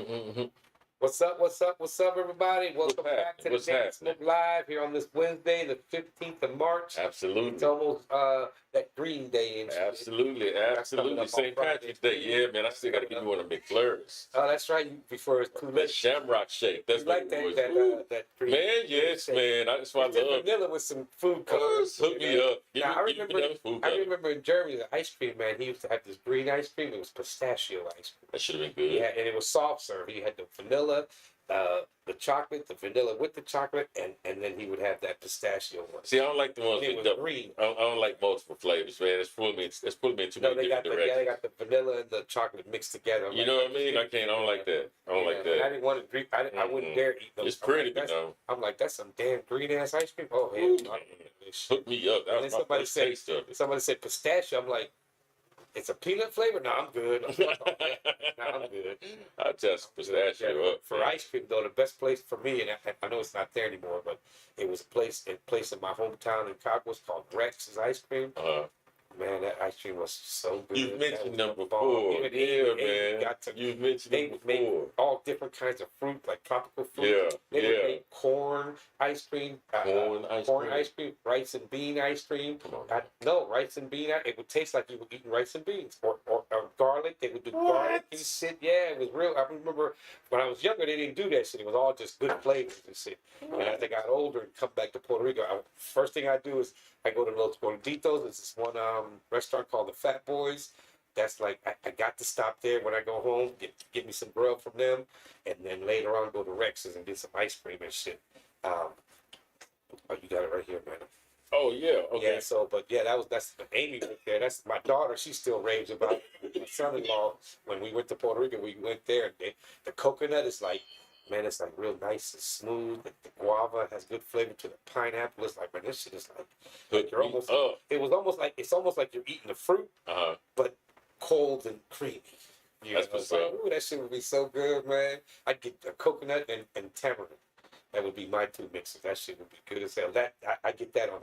Mm-hmm. What's up, everybody? Welcome back to the Daily Smoke Live here on this Wednesday, the 15th of March. Absolutely. It's almost that Green Day. Absolutely. St. Patrick's Day. Yeah, man, I still got to give you one of McFlurries. Oh, that's right. Before it's too late. That Shamrock Shake. That's what like it was. that Green Man, yes, shake. man. That's why I love it. Vanilla with some food colors. Hook me up. I remember in Germany, the ice cream, man, he used to have this green ice cream. It was pistachio ice cream. That should have been good. Yeah, and it was soft serve. He had the vanilla, the chocolate, the vanilla with the chocolate, and then he would have that pistachio one. See, I don't like the ones with the green. I don't like multiple flavors, man. It's pulling me in too many different directions. Yeah, they got the vanilla and the chocolate mixed together. You know what I mean? I don't like that. I don't like that. I didn't want to drink. I wouldn't dare eat those. It's pretty, but no. I'm like, that's some damn green ass ice cream. Oh, hell no. Hook me up. That was my first taste of it. Somebody said pistachio. I'm like, it's a peanut flavor? No, I'm good. I'm good. I just pistachio up. For ice cream, though, the best place for me, and I know it's not there anymore, but it was a place in my hometown in Chicago called Rex's Ice Cream. Man, that ice cream was so good. You've mentioned them before. You've mentioned them before. Made all different kinds of fruit, like tropical fruit. They made corn ice cream. Corn ice cream. Rice and bean ice cream. Rice and bean. It would taste like you were eating rice and beans. Or garlic. They would do garlic and shit. Yeah, it was real. I remember when I was younger, they didn't do that shit. It was all just good flavors and shit. And as I got older and come back to Puerto Rico, first thing I do is I go to Los Gorditos. There's this one restaurant called the Fat Boys. That's like, I got to stop there when I go home, get me some grub from them, and then later on go to Rex's and get some ice cream and shit. Oh, you got it right here, man. Oh, yeah. Okay. Yeah, that's Amy right there. That's my daughter. She still raves about it. My son-in-law, when we went to Puerto Rico, we went there, and the coconut is like, man, it's like real nice and smooth. The guava has good flavor to the pineapple. It's like, man, this shit is like you're almost. It's almost like you're eating the fruit, but cold and creamy. That's what's up. Ooh, that shit would be so good, man. I'd get a coconut and tamarind. That would be my two mixes. That shit would be good as hell. I get that on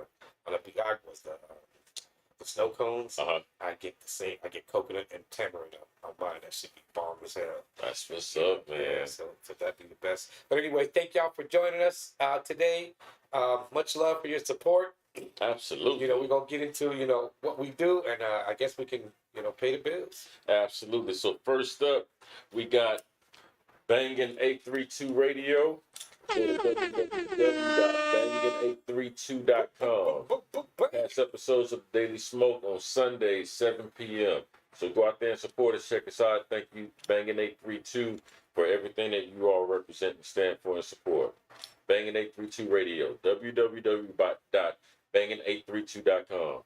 a piaguas, the snow cones. I get the same. I get coconut and tamarind on mine. That should be bomb as hell. That's what's up, man. Yeah, so that'd be the best. But anyway, thank y'all for joining us today. Much love for your support. Absolutely. We're gonna get into what we do, and I guess we can pay the bills. Absolutely. So first up, we got Bangin' 832 Radio. www.bangin832.com. Past episodes of Daily Smoke on Sundays, 7 p.m. So go out there and support us. Check us out. Thank you, Bangin 832, for everything that you all represent and stand for and support. Bangin 832 Radio. www.bangin832.com.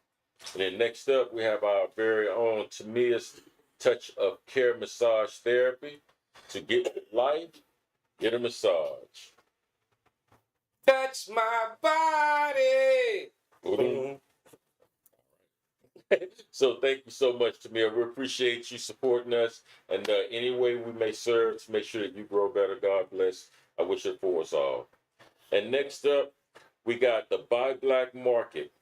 And then next up, we have our very own Tamia's Touch of Care Massage Therapy. To get life, get a massage. Touch my body. So thank you so much, Tamir. We appreciate you supporting us, and any way we may serve to make sure that you grow better. God bless. I wish it for us all. And next up, we got the Buy Black Market.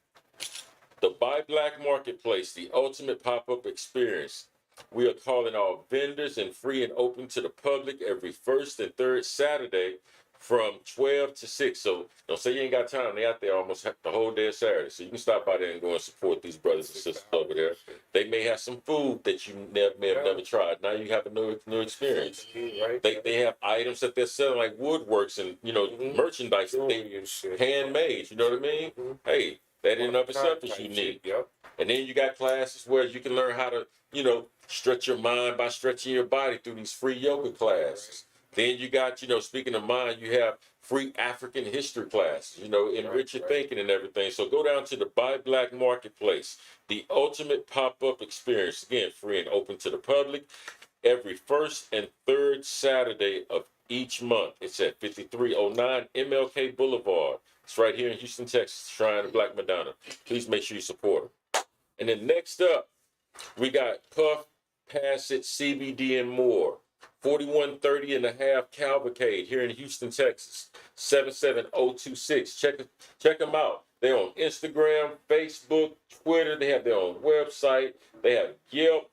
The Buy Black Marketplace, the ultimate pop-up experience. We are calling all vendors and free and open to the public every first and third Saturday from 12 to 6. So don't say you ain't got time. They out there almost the whole day of Saturday. So you can stop by there and go and support these brothers and sisters over there. They may have some food that you may have never tried. Now you have a new experience. They have items that they're selling, like woodworks and merchandise that they handmade. You know what I mean? Hey, that in and of itself is unique. And then you got classes where you can learn how to, stretch your mind by stretching your body through these free yoga classes. Then you got, speaking of mind, you have free African history classes, enrich your thinking and everything. So go down to the Buy Black Marketplace, the ultimate pop-up experience. Again, free and open to the public every first and third Saturday of each month. It's at 5309 MLK Boulevard. It's right here in Houston, Texas, Shrine of Black Madonna. Please make sure you support them. And then next up, we got Puff, Pass It, CBD, and more. 4130 and a half Cavalcade here in Houston, Texas. 77026. Check them out. They're on Instagram, Facebook, Twitter. They have their own website. They have Yelp.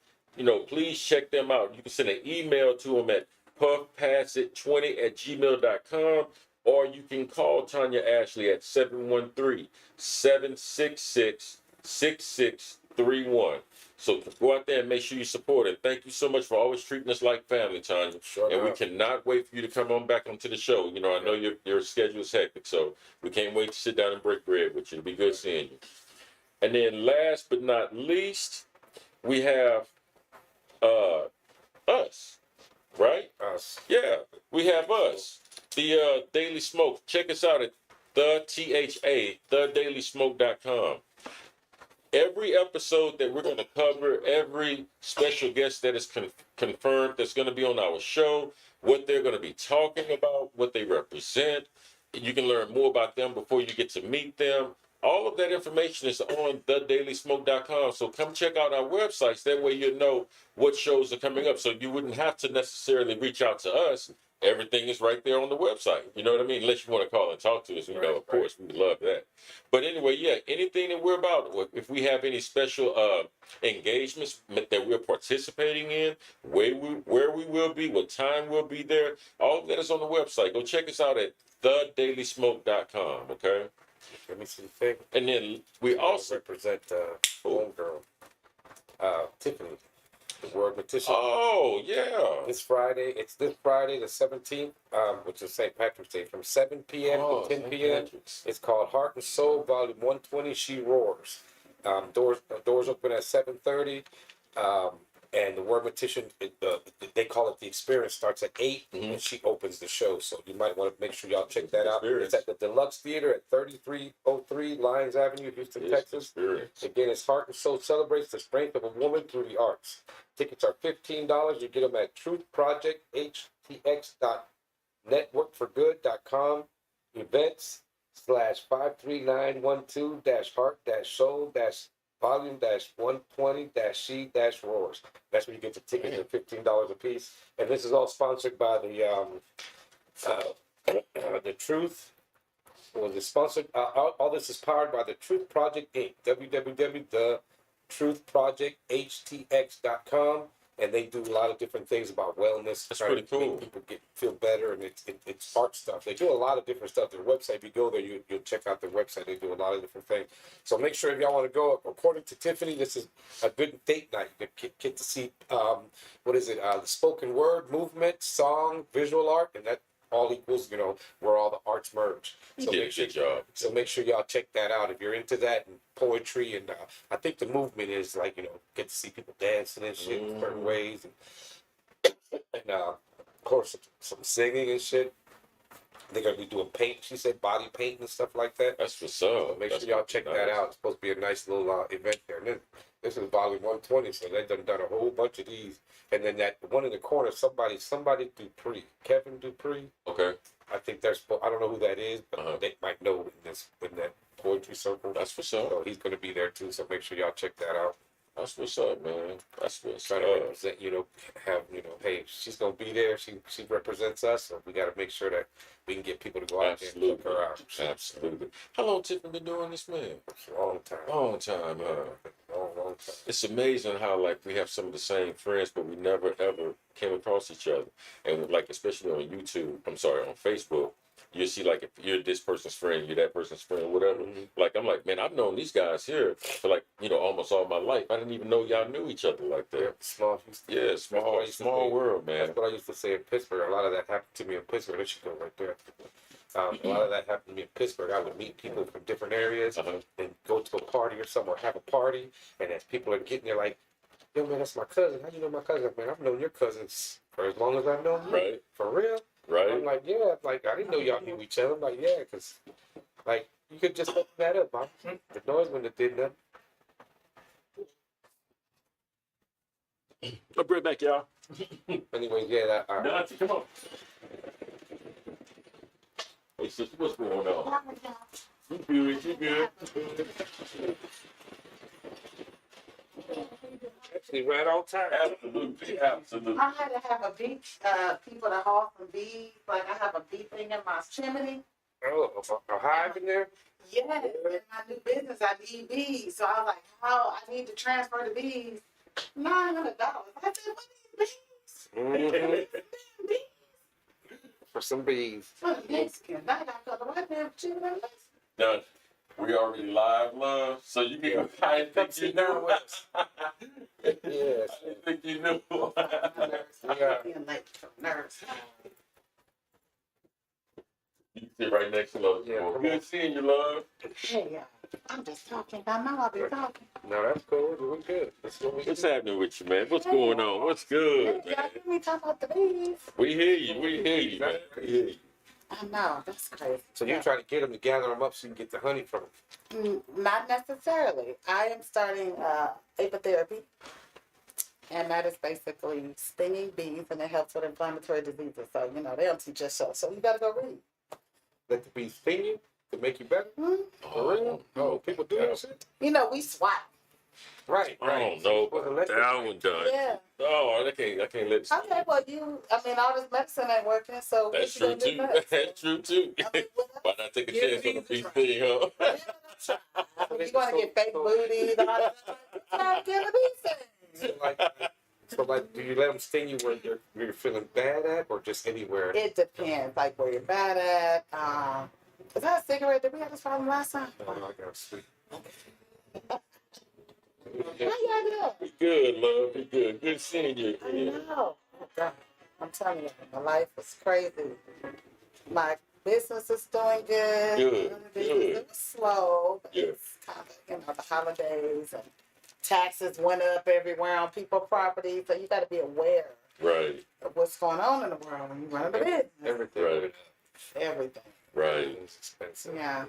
Please check them out. You can send an email to them at puffpassit20@gmail.com, or you can call Tanya Ashley at 713-766-6631. So go out there and make sure you support it. Thank you so much for always treating us like family, Tanya. Sure and we enough. cannot wait for you to come on back onto the show. You know, I know your schedule is hectic, so we can't wait to sit down and break bread with you. It'll be good seeing you. And then last but not least, we have us, right? Us. Yeah, we have us. The Daily Smoke. Check us out at thedailysmoke.com. Every episode that we're going to cover, every special guest that is confirmed that's going to be on our show, what they're going to be talking about, what they represent. You can learn more about them before you get to meet them. All of that information is on thedailysmoke.com. So come check out our websites. That way you'll know what shows are coming up. So you wouldn't have to necessarily reach out to us. Everything is right there on the website. You know what I mean? Unless you want to call and talk to us. You know, of course, we would love that. But anyway, yeah, anything that we're about, if we have any special engagements that we're participating in, where we will be, what time we'll be there, all of that is on the website. Go check us out at thedailysmoke.com, okay? Let me see the thing. And then we also represent homegirl, Tiffany, the word mortician. Oh, yeah. It's this Friday, the 17th, which is St. Patrick's Day, from 7 p.m. to 10 p.m. It's called Heart and Soul, Volume 120, She Roars. Doors open at 7:30. And the word mortician, they call it the experience, starts at 8, and she opens the show. So you might want to make sure y'all check that out. It's at the Deluxe Theater at 3303 Lyons Avenue, Houston, Texas. Again, it's Heart and Soul celebrates the strength of a woman through the arts. Tickets are $15. You get them at truthprojecthtx.networkforgood.com. Events/53912-heart-soul- Volume -120-she-roars. That's where you get the tickets at $15 a piece. And this is all sponsored by the Truth. Was it sponsored? All this is powered by the Truth Project Inc. www.thetruthprojecthtx.com. And they do a lot of different things about wellness. That's pretty cool. Make people feel better, and it's art stuff. They do a lot of different stuff. Their website, if you go there, you'll check out their website. They do a lot of different things. So make sure if y'all want to go. According to Tiffany, this is a good date night. You get to see the spoken word, movement, song, visual art, and that all equals, where all the arts merge. So make sure y'all check that out if you're into that and poetry, and I think the movement is get to see people dancing and shit in certain ways, and of course some singing and shit. They're gonna be doing paint. She said body paint and stuff like that. That's what's up. So make sure y'all check that out. It's supposed to be a nice little event there. And then, this is volume 120, so they've done a whole bunch of these. And then that one in the corner, somebody Dupree, Kevin Dupree. Okay. I think I don't know who that is, but they might know in that poetry circle. That's what's up. So he's gonna be there too. So make sure y'all check that out. That's what's up, man. That's what's Trying to represent, hey, she's gonna be there. She represents us, so we got to make sure that we can get people to go out there and check her out. Absolutely. How long Tiffany been doing this, man? It's a long time. Long time, Long time. It's amazing how we have some of the same friends, but we never ever came across each other. And especially on YouTube, on Facebook, you see if you're this person's friend, you're that person's friend, whatever. I'm like, man, I've known these guys here for almost all my life. I didn't even know y'all knew each other like that. Small world, man. That's what I used to say in Pittsburgh. A lot of that happened to me in Pittsburgh. There she go right there. A lot of that happened to me in Pittsburgh. I would meet people from different areas and go to a party or somewhere, have a party, and as people are getting there, like, yo, man, that's my cousin. How you know my cousin? Man, I've known your cousins for as long as I've known you. Right. For real? Right. I'm like, yeah. I didn't know y'all knew each other. I'm like, yeah, because, you could just open that up. The noise when it did nothing. I'll bring it back, y'all. Anyways, yeah, Donti, come on. Hey, sister, what's going on? You good? Actually, right on time. Absolutely. I had to have a bee, people to haul some bees. I have a bee thing in my chimney. Oh, a hive in there? Yeah, in my new business, I need bees. So I was like, how I need to transfer the bees. $900. I said, what are these bees? Bees. for some bees. Mexican. I gotta go to white man for chicken and Mexican. Done. We already live, love. So you can. I didn't think you knew. Yes. I didn't think you knew. Yeah. Being late for nerves. You sit right next to love. Yeah, come Good on. seeing you, love. Hey, I'm just talking. I know I'll be talking. No, that's cool. We're good. That's what we What's do. happening with you, man? What's going on? What's good, Hey, y'all man? hear me talking about the bees? We hear you. We hear you, man. We hear you. I know, that's crazy. So you try to get them to gather them up so you can get the honey from them. Not necessarily. I am starting apitherapy, and that is basically stinging bees, and it helps with inflammatory diseases. So, you know, they don't teach us so you gotta go read. Let the bees sting you to make you better. For real? Oh, people do that shit? You know, we swat. Right, I right. don't know Well, about let that them- one done. Yeah. Oh, I can't let. Okay, well, all this medicine ain't working, so That's what you true gonna do too. next? That's true too. I mean, what else? Why not take a Give chance the on a bees a beef try. thing, huh? Give it a try. You want to get fake booties, all that stuff. Give it these things. So, do you let them sting you where you're feeling bad at, or just anywhere? It depends, like where you're bad at. Is that a cigarette? Did we have this problem last time? Oh, I gotta sleep. How y'all doing? Be good, love. Be good. Good seeing you I again. know. Oh, God. I'm telling you, my life is crazy. My business is doing good. Good, It was slow, but Yeah. it's kind of, the holidays and taxes went up everywhere on people's property. So you got to be aware Right, of what's going on in the world when you run a business. Everything. Right. Everything. right. It's expensive. Yeah.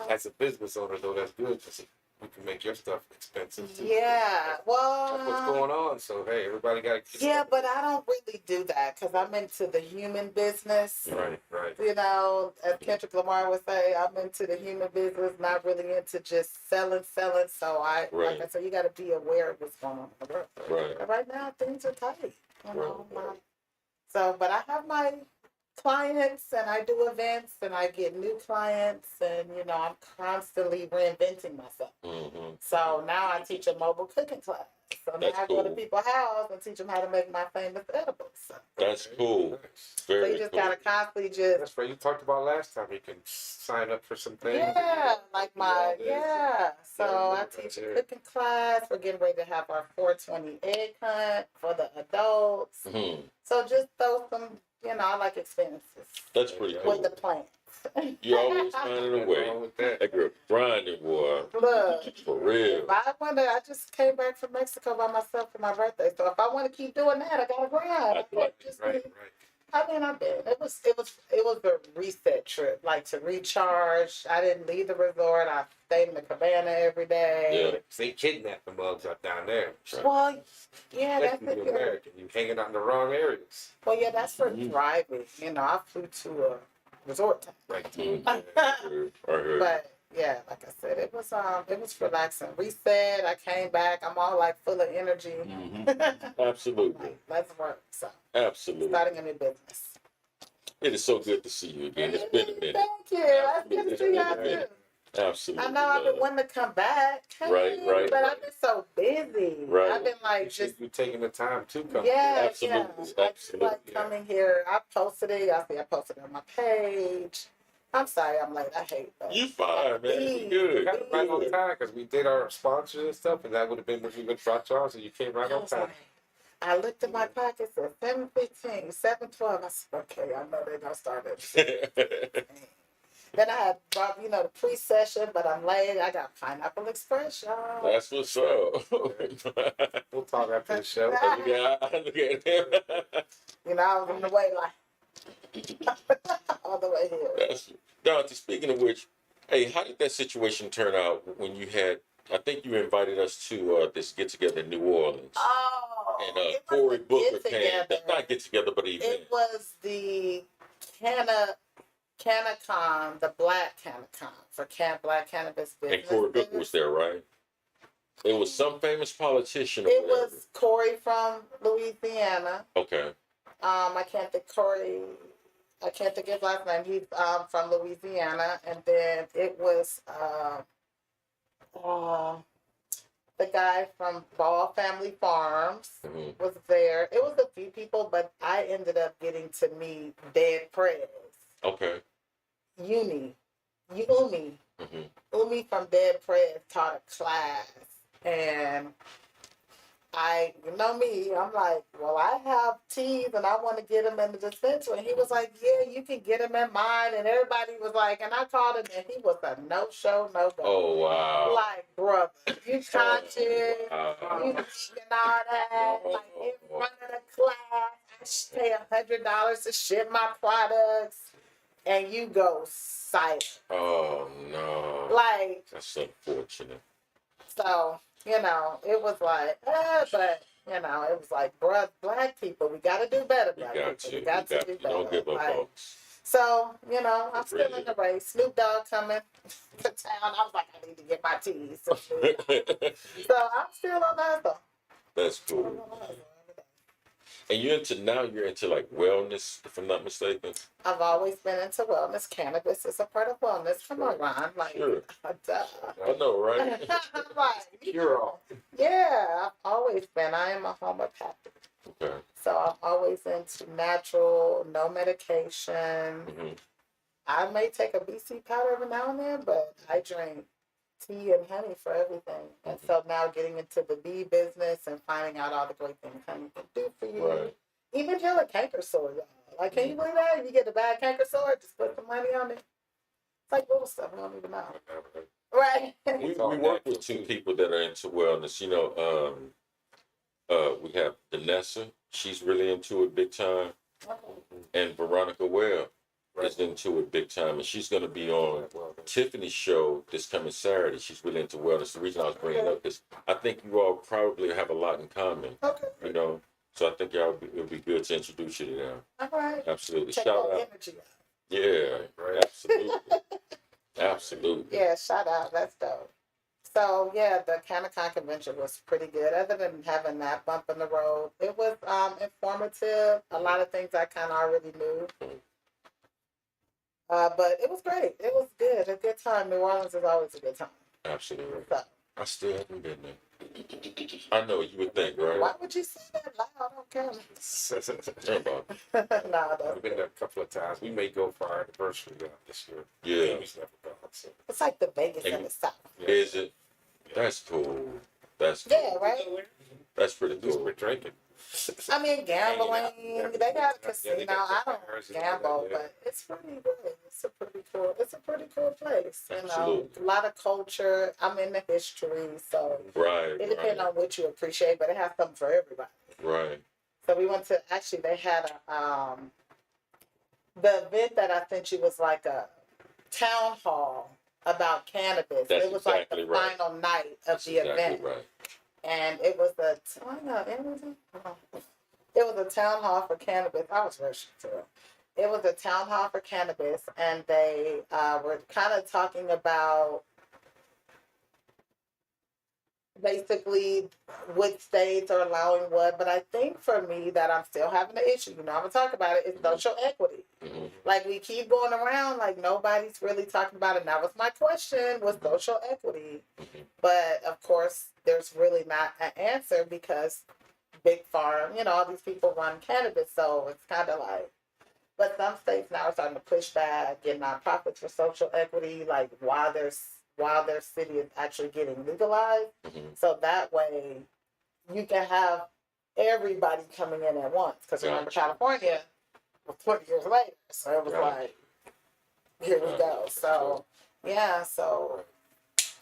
As a business owner, though, that's good because we can make your stuff expensive too. Yeah. Well. That's what's going on. So hey, everybody got to. Yeah, but I don't really do that because I'm into the human business. Right, right. You know, as Kendrick Lamar would say, I'm into the human business, not really into just selling. So like Right. I said, you got to be aware of what's going on in the world. Right. And right now, things are tight. You know, Right. so, but I have my clients and I do events and I get new clients and, I'm constantly reinventing myself. Mm-hmm. So now I teach a mobile cooking class. So now That's I go to cool. people's house and teach them how to make my famous edibles. So That's cool. you Very just cool. gotta constantly just That's right. You talked about last time. You can sign up for some things. like do all this. So I Yeah, teach a yeah. cooking class. We're getting ready to have our 420 egg hunt for the adults. Mhm. So just throw some, I like experiences That's pretty cool. with the plants. You always finding a Nothing way. wrong with that. That girl grinding, boy. Look, For real. if I just came back from Mexico by myself for my birthday. So if I want to keep doing that, I gotta grind. I That's can't right. just Right, be- right. I did. It was a reset trip, like to recharge. I didn't leave the resort. I stayed in the cabana every day. Yeah. They kidnap the mugs up down there. Right. Well, yeah, that's Especially it. you American. You hanging out in the wrong areas. Well, yeah, that's for Mhm. driving. I flew to a resort town. Right. Mhm. I heard. But yeah, like I said, it was relaxing. Reset. I came back. I'm all like full of energy. Mhm. Absolutely. Let's work. So Absolutely. starting a new business. It is so good to see you again. It's been a minute. Thank you. That's good to It's see been y'all a minute. too. Absolutely. I know I've been love. wanting to come back. Right, right, But right. I've been so busy. Right. I've been like You taking the time to come. yeah, Absolutely, I do like absolutely. coming here. I posted it. I posted it on my page. I'm sorry, I'm late. I hate that. You fine, man. You You good. got it right on time because we did our sponsors and stuff, and that would have been what we would brought y'all. So you came right I on was time. like, I looked at my pockets at 7:15, 7:12. I said, okay, I know they're gonna start it. Then I had brought, the pre-session, but I'm late. I got Pineapple Express, y'all. That's what's up. We'll talk after the show. Look at him. I was on the way all the way here. That's Donti. Speaking of which, hey, how did that situation turn out when you had? I think you invited us to this get together in New Orleans, Oh, and it Corey wasn't Booker get came. together. Not get together, but event. It was the CannaCon, the Black CannaCon for Black Cannabis Business. And Corey Booker was there, right? It was some famous politician. Or It whatever. was Corey from Louisiana. Okay. I can't think his last name. He's from Louisiana, and then it was the guy from Ball Family Farms was there. It was a few people, but I ended up getting to meet Dead Prez. Okay. Umi. Umi from Dead Prez taught a class. And you know me, I'm like, well, I have teas and I want to get them in the dispensary. And he was like, yeah, you can get them in mine. And everybody was like, and I called him and he was a no-show, no-go. Oh, wow. Like, brother, you conscious, you thinking all that. Like, in front of the class, I should pay $100 to ship my products. And you go silent. Oh, no. Like. That's unfortunate. So. You know, it was like, but, you know, it was like, bruh, black people, we got to do better. We got to do better. Don't give up, like, folks. So, you know, I'm still in the race. Snoop Dogg coming to town. I was like, I need to get my teas. So I'm still on that, though. That's cool. And you're into like wellness, if I'm not mistaken. I've always been into wellness. Cannabis is a part of wellness. Come on, Ron. Like, sure. Duh. I know, right? Like, Cure all. Yeah, I've always been. I am a homeopathic. Okay. So I'm always into natural, no medication. I may take a BC powder every now and then, but I drink tea and honey for everything. And so now getting into the bee business and finding out all the great things honey can do for you. Right. Even heal a canker sore, y'all. Like, can you believe that? If you get a bad canker sore, just put some money on it. It's like little stuff we don't even know. Right. We work with two people that are into wellness. You know, we have Vanessa. She's really into it big time. And Veronica Webb is into it big time. And she's going to be on Tiffany's show this coming Saturday. She's really into wellness. The reason I was bringing it up is I think you all probably have a lot in common. Okay. You know, so I think it would be good to introduce you to them. All right. Absolutely. Check Shout out. Energy out. Yeah, right. Absolutely. Absolutely. Yeah, shout out. That's dope. So yeah, the CannaCon convention was pretty good. Other than having that bump in the road, it was informative. A lot of things I kind of already knew. But it was great. It was good. A good time. New Orleans is always a good time. Absolutely. So. I still haven't been there. I know you would think, right? Why would you say that loud? I don't care. I've been there a couple of times. We may go for our anniversary this year. Yeah. It's like the Vegas in the South. Is it? That's cool. That's cool. Yeah, right? That's pretty cool. We're drinking. I mean, gambling. They got a casino. I don't gamble, but it's pretty good. It's a pretty cool place. You know, a lot of culture. I'm in the history, so it depends on what you appreciate, but it has something for everybody. Right. So we went to, actually they had a the event that I sent you was like a town hall about cannabis. It was like the final night of the event. Right. And it was a town hall for cannabis. I was rushing to it. It was a town hall for cannabis, and they were kind of talking about basically what states are allowing what. But I think for me that I'm still having the issue. You know, I'm gonna talk about it. It's social equity. Like we keep going around, like nobody's really talking about it. And that was my question: was social equity? But of course, there's really not an answer because big farm, you know, all these people run cannabis, so it's kind of like. But some states now are starting to push back, get nonprofits for social equity, like while their city is actually getting legalized. So that way, you can have everybody coming in at once. Because remember, California was 20 years later, so it was like, here we go. So yeah, so.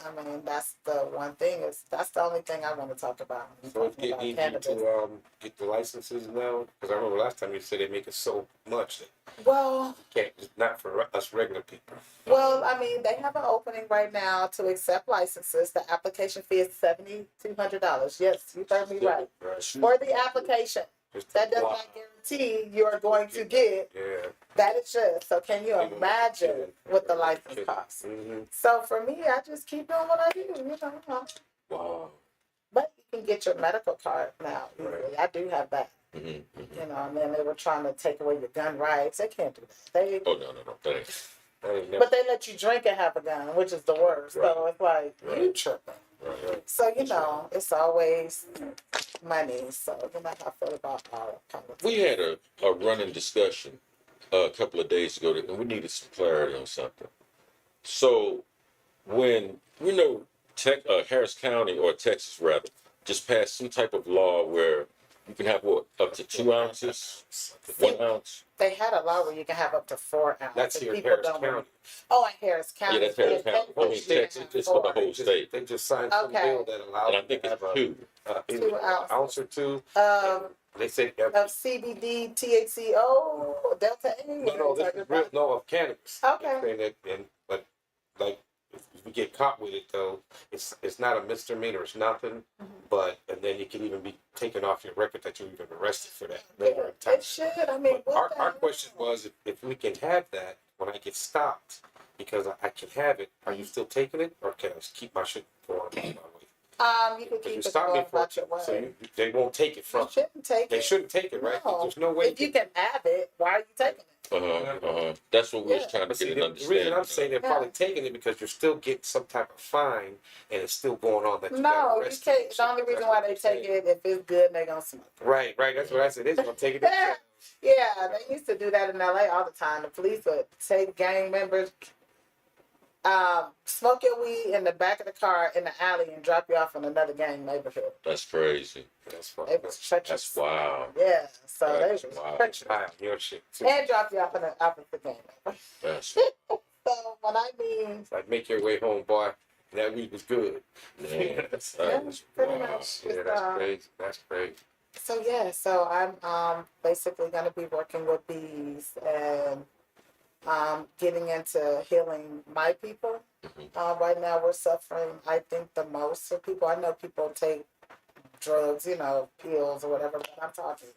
I mean, that's the one thing. That's the only thing I want to talk about. So it's getting easy to get the licenses now? Because I remember last time you said they make it so much that not for us regular people. Well, I mean, they have an opening right now to accept licenses. The application fee is $7,200. Yes, you heard me right. For the application. That does not guarantee you are going to get. That is just. So can you imagine what the license costs? So for me, I just keep doing what I do. You know. Wow. But you can get your medical card now. I do have that. You know, and then they were trying to take away your gun rights. They can't do that. No. That ain't but they let you drink and have a gun, which is the worst. So it's like, you tripping. Right. So, it's always money. So, how I feel about all politics. We had a running discussion a couple of days ago, and we needed some clarity on something. So, when Harris County or Texas rather just passed some type of law where you can have up to 2 ounces, 1 ounce. They had a law where you can have up to 4 ounces. That's here in Harris County. Oh, in Harris County. Yeah, that's Harris County. I mean, Texas, it's for the whole state. They just signed some bill that allows. And I think it's 2. 2 ounces. Ounce or 2. They say of CBD, THC, Delta 8. no, this is real. No, of cannabis. Okay. Saying that, but like if we get caught with it though, it's not a misdemeanor. It's nothing. But and then you can even be taken off your record that you're even arrested for that later in time. It should. I mean, our question was if we can have that when I get stopped because I can have it. Are you still taking it, or can I just keep my shit going on my way? You can keep it stop me going for about your way. so they won't take it from. You shouldn't take it. They shouldn't take it, right? No. There's no way. If you can have it, why are you taking it? That's what we was trying to But see, get an the reason understanding. I'm saying they're probably taking it because you're still getting some type of fine and it's still going on that you got No, you arrested. take. The only reason why they take it if it's good, they're gonna smoke it. Right. That's what I said. They're gonna take it. Yeah, they used to do that in LA all the time. The police would take gang members, smoke your weed in the back of the car in the alley and drop you off in another gang neighborhood. That's crazy. That's fine. It was treacherous. That's wild. Yeah, so they That's was wild. treacherous. Your shit. Too. And drop you off in the opposite gang neighborhood. That's So when I mean, It's like make your way home, boy. That weed was good. man. That is pretty wild. much. Yeah, that's crazy. That's crazy. So yeah, so I'm basically gonna be working with bees and getting into healing my people. Right now we're suffering, I think, the most of people. I know people take drugs, pills or whatever, but I'm talking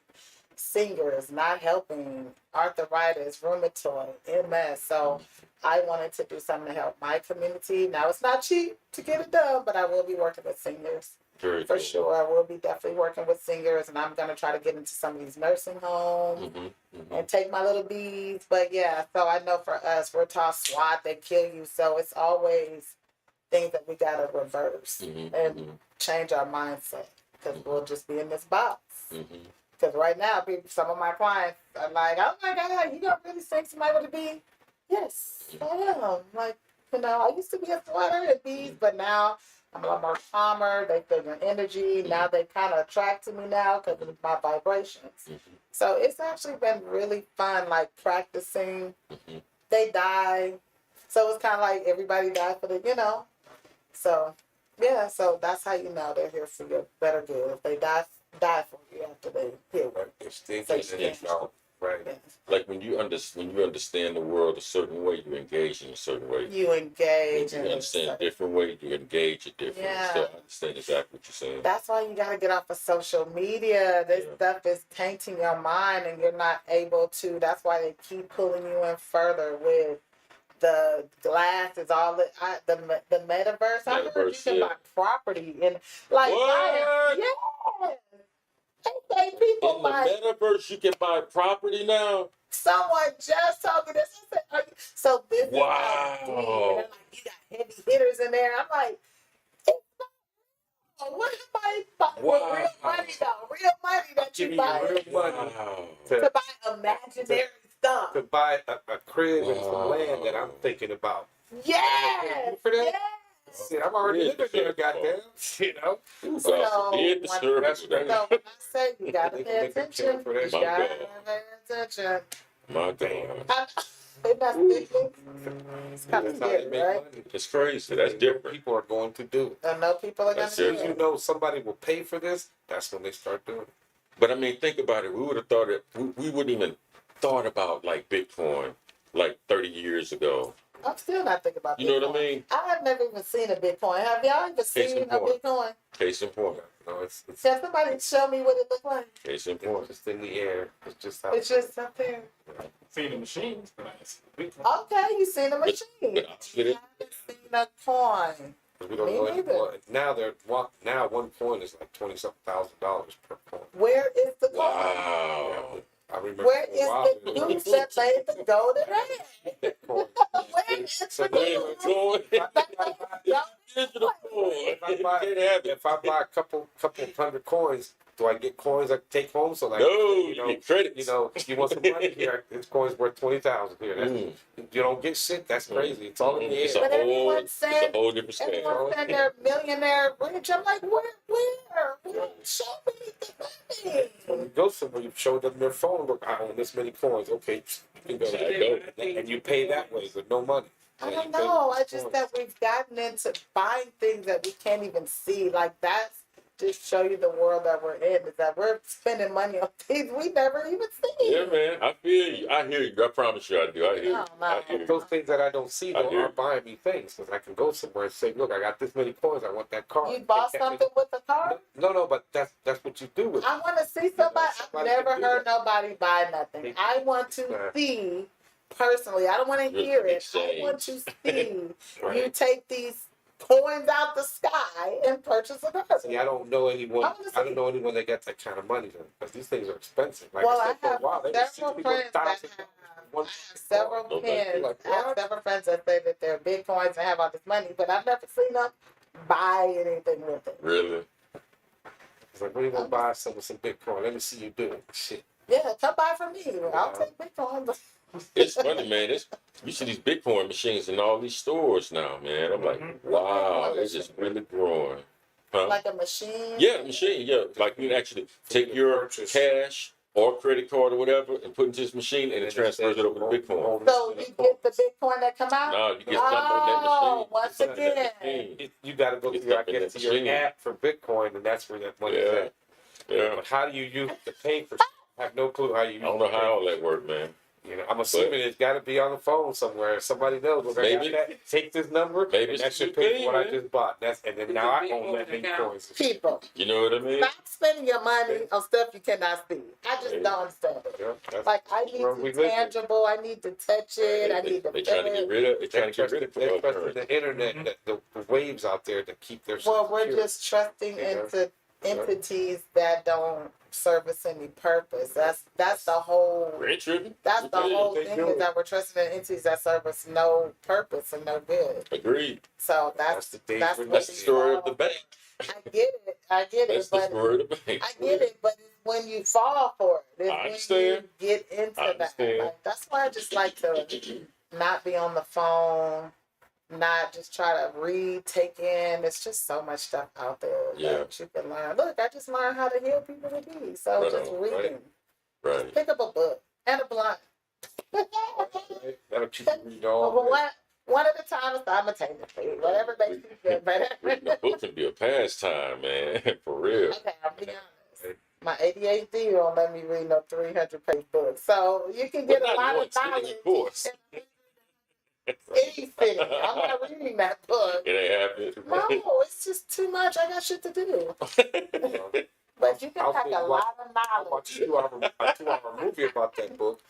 singers not helping, arthritis, rheumatoid, MS. So I wanted to do something to help my community. Now it's not cheap to get it done, but I will be working with singers. Very For cool. sure, I will be definitely working with singers, and I'm gonna try to get into some of these nursing homes and take my little beads. But yeah, so I know for us, we're taught SWAT, they kill you. So it's always things that we gotta reverse and change our mindset because we'll just be in this box. Because right now, some of my clients are like, "Oh my God, you gonna really sing somebody with a bead?" Yes, I am. Like, I used to be a sweater and beads, but now I'm a lot more calmer. They feel your energy. Now they kind of attract to me now because of my vibrations. So it's actually been really fun, like practicing. They die. So it's kind of like everybody died for the. So, yeah, so that's how you know they're here for your better good. If they die for you after they heal. Right. Yeah. Like when you understand the world a certain way, you engage in a certain way. You engage. When you understand a different way, you engage a different way. Yeah. So I understand exactly what you're saying. That's why you gotta get off of social media. This stuff is tainting your mind, and you're not able to. That's why they keep pulling you in further with the glass. Is all the metaverse. I heard you can buy property and like What? yes. They say people In the metaverse, you can buy property now. Someone just told me this. I said, so this is how deep. And they're like, you got heavy hitters in there. I'm like, it's not. What am I buying? Wow. Real money though. Real money that you buy. Real money. Wow. To buy imaginary stuff. To buy a crib and some land that I'm thinking about. Yes. For that? Yes. See, I'm already living there, goddamn. God forbid the when- service. So when I say you gotta They pay can make them attention, kill for that you shit. gotta pay attention. My God. Isn't that stupid? It's kind of That's how they scary, make right? money. It's crazy. That's different. People are going to do it. I know people are gonna That's do As soon as it. you know somebody will pay for this, that's when they start doing it. But I mean, think about it. We would have thought it. We wouldn't even thought about like Bitcoin like 30 years ago. I'm still not thinking about Bitcoin. You know what I mean? I have never even seen a Bitcoin. Have y'all ever seen in a point. Bitcoin? Case in point. No, it's Can somebody show me what it looked like? Case in it's point. just in the air. It's just how It's just up there. Seen the machines, but I see the Okay, you seen a machine. but I fit it. You haven't seen a coin. we don't Me know neither. anymore. Now one coin is like $20-something thousand per coin. Where is the coin? Wow. I remember Where for a is while, the goose that laid the golden egg? Bitcoin. Where is So the Where goose is it going? that laid the golden Digital coin. if I buy a couple hundred coins, do I get coins I can take home? So like, No, you you know, get credits. you want some money here? This coin's worth 20,000 here. That's, Mm. You don't get shit. That's crazy. It's all in the It's air. a But everyone whole, it's said- a whole different scam. Everyone saying they're millionaire rich. I'm like, where? Show me the money. When you go somewhere, you show them their phone. Look, I own this many coins. Okay, you can go. There you go. And you pay that way with no money. I Yeah, don't you pay know. with I just coins. that we've gotten into buying things that we can't even see. Like that's just show you the world that we're in. Is that we're spending money on things we never even see. Yeah, man. I feel you. I hear you. I promise you, I do. I hear you. No, no. I hear you. Those things that I don't see I though hear are you. buying me things because I can go somewhere and say, look, I got this many coins. I want that car. You bought something with the car? No, but that's what you do with it. I want to see somebody. I've Somebody never can do heard that. nobody buy nothing. I want to see personally. I don't want to hear it. I want to see you take these coins out the sky and purchase a car. See, I don't know anyone. I wanna I don't know anyone that got that kind of money because these things are expensive. Like Well, I I said, for a have while, they were several 60 friends that $1,000. have. One- I have several Okay. friends. Like, I have what? several friends that say that they're Bitcoins and have all this money, but I've never seen them buy anything with it. Really? It's like, what are you gonna buy some with some Bitcoin? Let me see you do it. Shit. Yeah, come buy from me. I'll take Bitcoin. It's funny, man. You see these Bitcoin machines in all these stores now, man. I'm like, wow, it's just really growing. Huh? Like a machine. Yeah, machine. Yeah, like you can actually take your Purchase. cash or credit card or whatever and put into this machine and it transfers it over to Bitcoin. So you get the Bitcoin that come out? No, you get something on that machine. Once Get something on that again. machine. You got to go It's through, I up in guess, that to your machine. app for Bitcoin, and that's where that money is Yeah. at. Yeah. But how do you use it to pay for? I have no clue how you use I don't know how all that works, man. You know, I'm assuming it's got to be on the phone somewhere. Somebody knows. Look, I got Maybe. that. Take this number. Maybe and that it's should the pay for what I man. just bought. And then now I own that many coins. People, You know what I mean? stop spending your money on stuff you cannot see. I just don't understand it. Yeah, that's- Like I need where we to live in. tangible. I need to touch it. I need to They feel trying to get it. rid of. They trying to get rid of They're trusting cryptocurrency. the internet, the waves out there to keep their. Well, we're secure. just trusting Yeah. into entities that don't service any purpose. That's the whole. We're tripping. That's the whole they thing do is it. that we're trusting in entities that service no purpose and no good. Agreed. So That's the danger. that's That's the what story of the bank. I get it. I get That's it. the But story of the bank. I get it. But it's when you fall for it, it's I when understand. you get into I that. understand. Like, that's why I just like to not be on the phone, not just try to read, take in. There's just so much stuff out there Yeah. that you can learn. Look, I just learned how to heal people with these. So Right just on, reading. right. Right. Pick up a book and a blunt. That'll keep you reading all Well, day. one at a time simultaneously. Whatever makes you feel better. Reading a book can be a pastime, man. For real. Okay, I'll be honest. My ADHD won't let me read no 300-page book. So you can get Well, a not lot in of one sitting, knowledge. of course. Any sitting. I'm not reading that book. It ain't happening. No, it's just too much. I got shit to do. But you can I'll pack say a lot of I knowledge. watched a 2-hour movie about that book.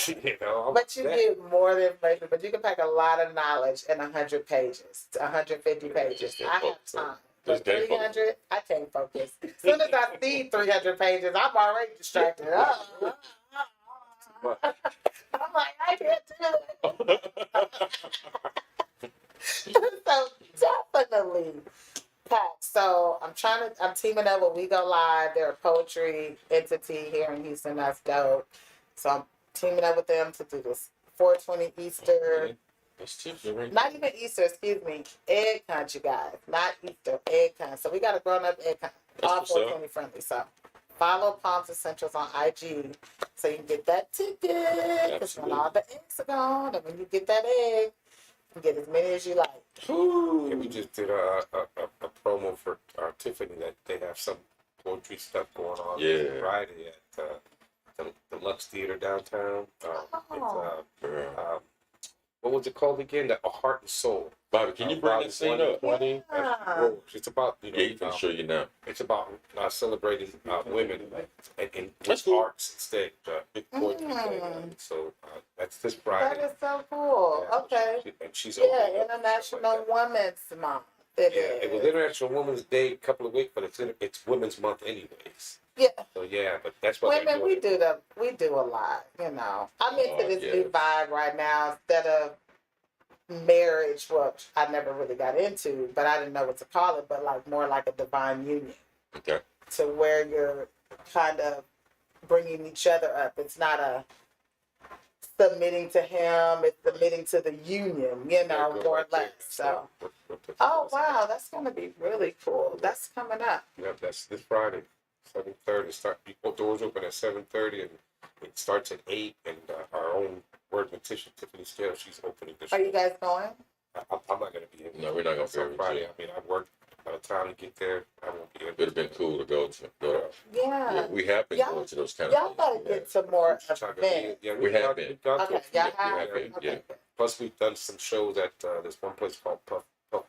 You know, I'm But you that. get more information. But you can pack a lot of knowledge in 100 pages, 150 pages. I have time. But Just can't focus. 300, I can't focus. As soon as I see 300 pages, I'm already distracted. But I'm like, I can't do it. So definitely packed. So I'm teaming up with We Go Live. They're a poetry entity here in Houston. That's dope. So I'm teaming up with them to do this 420 Easter. That's typical, right? Not even Easter, excuse me. Egg hunt, you guys. Not Easter, egg hunt. So we got a grown up egg hunt. That's All what's up. 420 friendly. So follow Palms Essentials on IG so you can get that ticket. Because when Absolutely. all the eggs are gone, and when you get that egg, you get as many as you like. yeah, we just did a promo for Tiffany that they have some poetry stuff going on Yeah. Friday at the Lux Theater downtown. Oh. Girl. What was it called again? The Heart and Soul. Bobby, can you bring that scene up? 20. Yeah. It's about Yeah, you can show you now. it's about celebrating women and That's with cool. arts instead. Big poetry thing. So that's this That Friday. is so cool. Yeah, Okay. and she's Yeah, opening up International stuff like Women's Month. It that. Yeah, it was is. International Women's Day a couple of weeks, but it's Women's Month anyways. Yeah. So yeah, but that's what Women, they're doing. we do a lot, you know. I'm into this yes. new vibe right now instead of marriage, which I never really got into, but I didn't know what to call it, but like more like a divine union. Okay. To where you're kind of bringing each other up. It's not a submitting to him, it's submitting to the union, you know, Go more or right there. less. So, What oh wow, that's going to be really cool. That's coming up. Yep, that's this Friday, 7:30. Doors open at 7:30, and it starts at 8. And our own word Mortician Tiffany Scale, she's opening the show. Are you guys going? I'm not going to be able to. No, we're not going to be on able Friday. to. I mean, I work. By the time to get there, I won't be able. It would have been cool to go to. Yeah. We have been Y'all- going to those kind Y'all of gotta things. get some more events. Yeah, We have been. we've gone to Okay, a few. y'all we have? have been, yeah. Okay. Plus, we've done some shows at this one place called Puff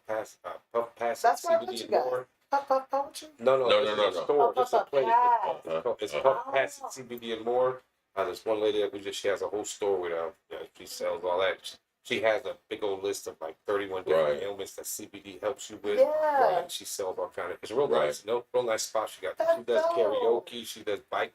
Pass. That's where CBD what you and got? more. Puff poetry? No, No, it's no, a no, no. store. It's a Puff place. Pass. It's Uh-huh. Puff Pass CBD and more. There's one lady that she has a whole store with she sells all that. She has a big old list of like 31 different Right. ailments that CBD helps you with. Yeah. And she sells all kind of. It's a real Right. nice, real nice spot. She does That's dope. karaoke. She does bike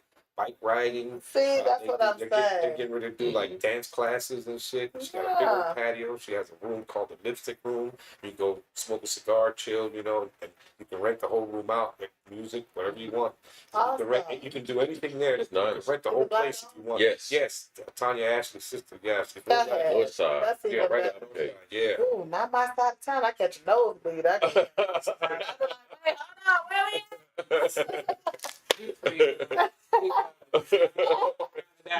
riding. See, that's They what do- I'm they're saying. getting ready to do like dance classes and shit. She got a big Yeah. old patio. She has a room called the Lipstick Room. You can go smoke a cigar, chill, you know, and you can rent the whole room out, get music, whatever you want. You can rent. Awesome. You can do anything there. It's You nice. can rent the Is whole it black place if you want. Yes. Yes. Tanya Ashley's sister. Yes. Go ahead. North side. That's Yeah, even right better. out of Okay. Yeah. Ooh, not my side of town. I catch a nosebleed. I can. I'd be like, hey, hold on,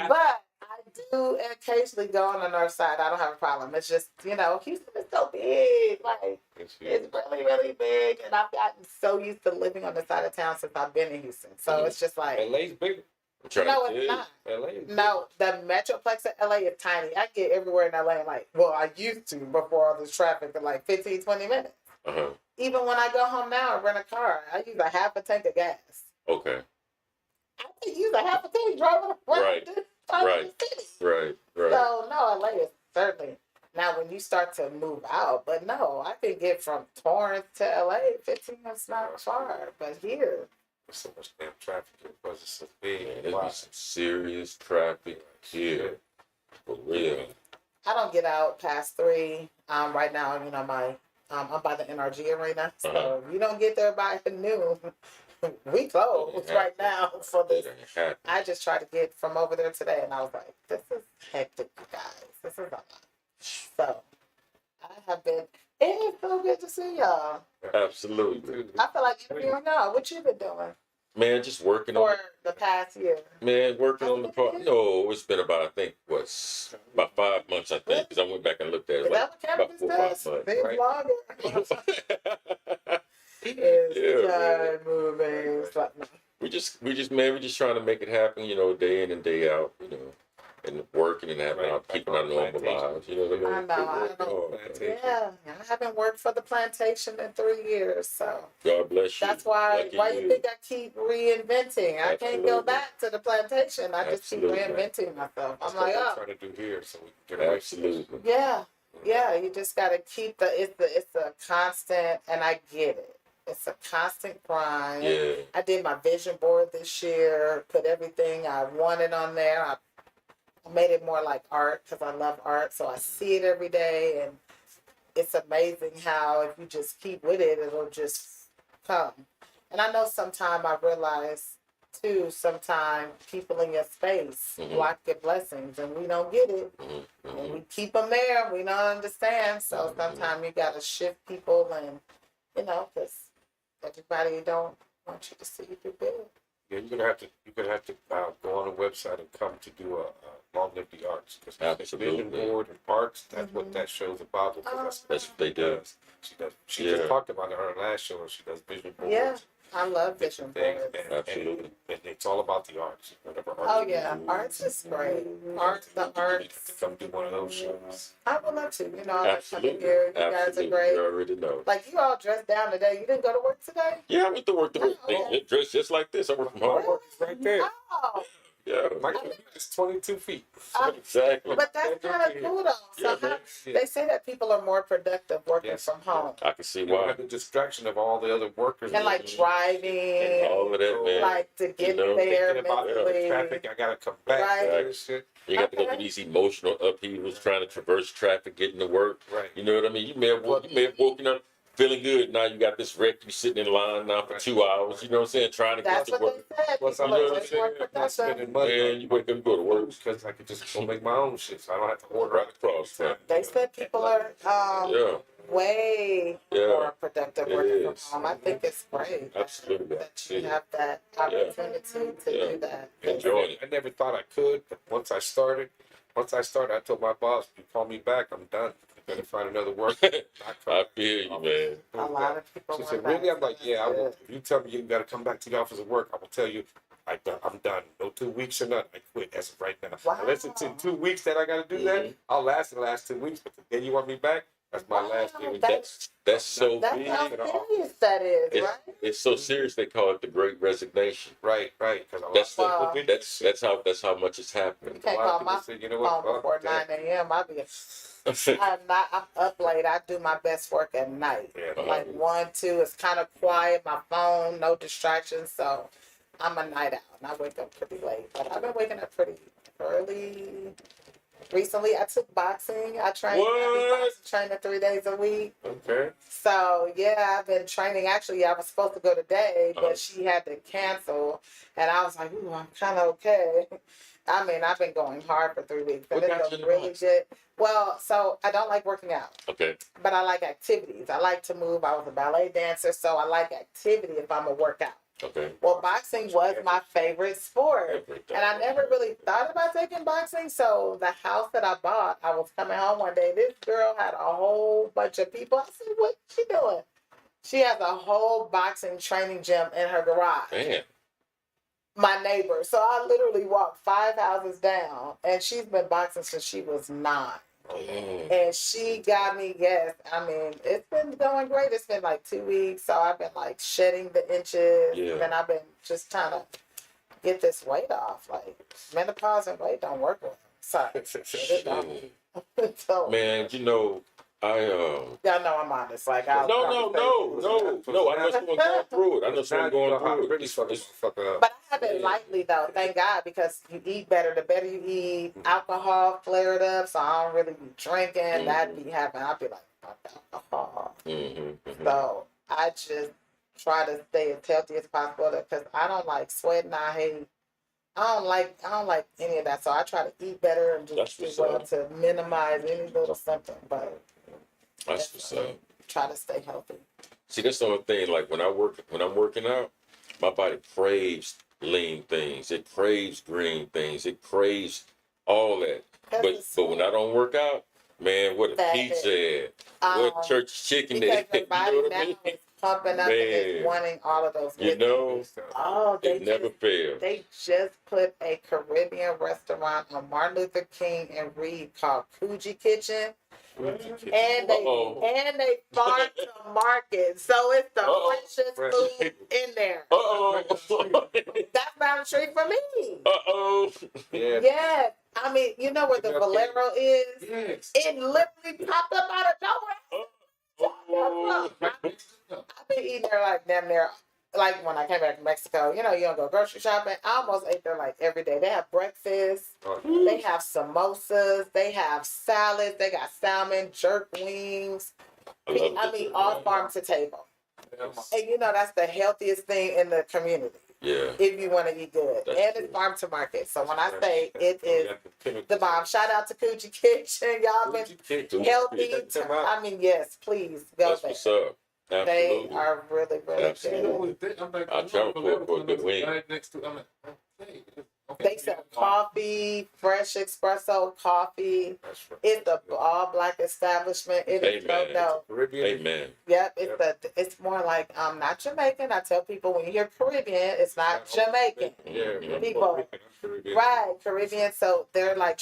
But I do occasionally go on the north side. I don't have a problem. It's just, you know, Houston is so big. Like, it's really, really big. And I've gotten so used to living on the side of town since I've been in Houston. So it's just like, LA's bigger. no, it's not. LA is No, the Metroplex of LA is tiny. I get everywhere in LA in like, well, I used to before all this traffic in like 15, 20 minutes. Uh-huh. Even when I go home now and rent a car, I use a half a tank of gas. Okay. I can use a half a tank driving around Right. the city. Right. Right. So no, LA is certainly now when you start to move out, but no, I can get from Torrance to LA 15 minutes not far. But here, There's so much damn traffic here because it's so big. Man, and there's wide. be some serious traffic here. For real. I don't get out past 3. Right now, you know, I'm by the NRG arena. So Uh-huh. you don't get there by noon. We closed right now for this. It ain't happening. I just tried to get from over there today, and I was like, this is hectic, you guys. This is a lot. So, I have been, it is so good to see y'all. Absolutely. I feel like interviewing y'all. What you been doing Man, just working on for the past year? Man, working on the part. No, it's been about, I think, about 5 months, I think, because I went back and looked at Is it. that what About cannabis 4 or 5 does? months. Things Right? longer. It's Yeah, time moving. It's like, we just trying to make it happen, you know, day in and day out, you know, and working and having our, keeping our normal lives, you know what I mean? I know, I know. Yeah, I haven't worked for the plantation in 3 years, so God bless you. that's why. Lucky Why you think I keep reinventing? I can't go Absolutely. back to the plantation. I just keep Absolutely. reinventing myself. That's I'm like, what oh, we're trying to do here, so we can get away from this. Absolutely. yeah, yeah. You just gotta keep it's a constant, and I get it. It's a constant grind. Yeah. I did my vision board this year. Put everything I wanted on there. I made it more like art because I love art, so I see it every day, and it's amazing how if you just keep with it, it'll just come. And I know sometimes I realize too, sometimes people in your space Mhm. block your blessings, and we don't get it, Mhm. and we keep them there, and we don't understand. So sometimes you gotta shift people, and you know, because everybody don't want you to see you do good. Yeah, you're gonna have to go on the website and come to do a long live the arts because Absolutely. vision board and arts. That's what that show's about. Because That's what they do. She does. She Yeah. just talked about it in her last show. She does vision boards. Yeah, I love vision things, boards. Absolutely. and it's all about the arts. Whatever art Oh you yeah, do, arts is great. Arts, the you have to arts. come do one of those shows. I would love to. You know, I come Absolutely. here. You guys are Absolutely. great. You already know. Like you all dressed down today. You didn't go to work today? Yeah, I went to work. Oh, okay. Dressed just like this. I work from home. It's right there. Oh, Yeah. My computer is 22 feet. Exactly. But that's kind of cool though. So they say that people are more productive working from home. I can see You don't why. have the distraction of all the other workers. And like driving. And all of that, man. Like to get there Thinking about the mentally. traffic, I gotta come back. Right. And shit. You got to go through these emotional upheavals, trying to traverse traffic, getting to work. Right. You know what I mean? You may have woken up feeling good. Now you got this wreck. You sitting in line now for 2 hours. You know what I'm saying? Trying to That's get to what work. they said. Plus, People I'm are not just more productive. spending money. Man, you wake up and go to work. Because I could just go make my own shit, so I don't have to order out Across, man. They said people are way more productive working from home. I think it's great. Absolutely. That you have that opportunity to do that. Enjoying it. I never thought I could, but once I started, I told my boss, "You call me back, I'm done. You better find another work." I feel you, man. A lot of people. She said, "Really?" I'm like, "Yeah, I will. If you tell me you got to come back to the office and work, I will tell you, I'm done. No 2 weeks or nothing. I quit as of right now. Wow. Unless it's in 2 weeks that I got to do that, I'll last the last 2 weeks. But the day you want me back, that's my last day. That's so That's big. how serious that is, right? It's so serious they call it the Great Resignation. Right. That's how much it's happening. You can't call my phone before 9 a.m. I'm up late. I do my best work at night. Like 1, 2, it's kind of quiet. My phone, no distractions. So I'm a night owl and I wake up pretty late. But I've been waking up pretty early. Recently, I took boxing. I do boxing training 3 days a week. Okay. So, yeah, I've been training. Actually, I was supposed to go today, but she had to cancel. And I was like, ooh, I'm kind of okay. I mean, I've been going hard for 3 weeks. And it's been really good. Well, so I don't like working out. Okay. But I like activities. I like to move. I was a ballet dancer, so I like activity if I'm a workout. Okay. Well, boxing was my favorite sport. And I never really thought about taking boxing. So the house that I bought, I was coming home one day. This girl had a whole bunch of people. I said, what's she doing? She has a whole boxing training gym in her garage. Man. My neighbor. So I literally walked 5 houses down. And she's been boxing since she was 9. And she got me, I mean, it's been going great. It's been like 2 weeks. So I've been like shedding the inches. Yeah. And I've been just trying to get this weight off. Like menopause and weight don't work well. Sorry. It don't. So, man, you know, y'all know I'm honest. Like no. I know someone going through it. I know someone going through it. But I have it lightly though, thank God, because you eat better. The better you eat, alcohol flared up, so I don't really be drinking. That'd be happening. I'd be like, fuck alcohol. So I just try to stay as healthy as possible because I don't like sweating. I don't like any of that. So I try to eat better and just do well to minimize any little symptom. But that's what's up. Try to stay healthy. See, that's the only thing. Like when I'm working out, my body craves lean things. It craves green things. It craves all that. But when I don't work out, man, what a pizza, what church chicken because they, your body you know what now I mean? is pumping up and it's wanting all of those. You know, they never fails. They just put a Caribbean restaurant on Martin Luther King and Reed called Coogee Kitchen. And they farm to market, so it's the freshest food in there. That's not a treat for me. Yeah. I mean, you know where the Valero is? Yes. It literally popped up out of nowhere. I've been eating there like damn near, like when I came back to Mexico, you know, you don't go grocery shopping. I almost ate there like every day. They have breakfast. They have samosas. They have salads. They got salmon, jerk wings. I mean, all farm to table. And you know, that's the healthiest thing in the community. Yeah. If you want to eat good. And it's farm to market. So when I say it is the bomb, shout out to Coogee Kitchen. Y'all been healthy. I mean, yes, please go there. What's up. Absolutely. They are really, really good. I travel for a good wing. They sell coffee, fresh espresso coffee. It's a all black establishment. It is so dope. Amen. Yep, it's more like not Jamaican. I tell people when you hear Caribbean, it's not Jamaican. People, right? Caribbean. So they're like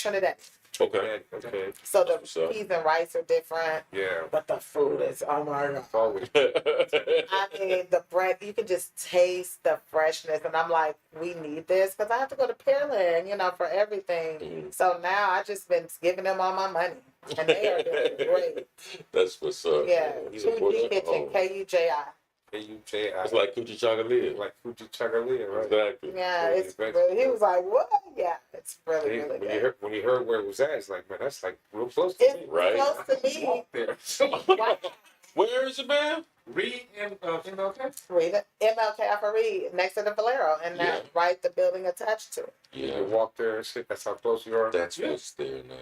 Okay. Okay. So the What's up? peas and rice are different, Yeah. but the food is, oh my God. It's always I mean, the bread, you can just taste the freshness. And I'm like, we need this because I have to go to Pearland, for everything. Mhm. So now I just been giving them all my money. And they are doing great. That's what's up. Yeah. man. 2G Kitchen, Kuji. K-U-J-I. It's like Coochie Chocolate. Like Fuji Chagalia, right? Exactly. Yeah, Really it's good. really, he was like, what? Yeah, it's really, really good. When you heard where it was at, it's like, man, that's like real close to me. It's Right. close to me. Walk there. Wow. Where is it, man? Read in MLK. Read it. MLK Alpha Reed next to the Valero, and Yeah. that right the building attached to it. You Yeah. can walk there and shit. That's how close you are. That's what's there now.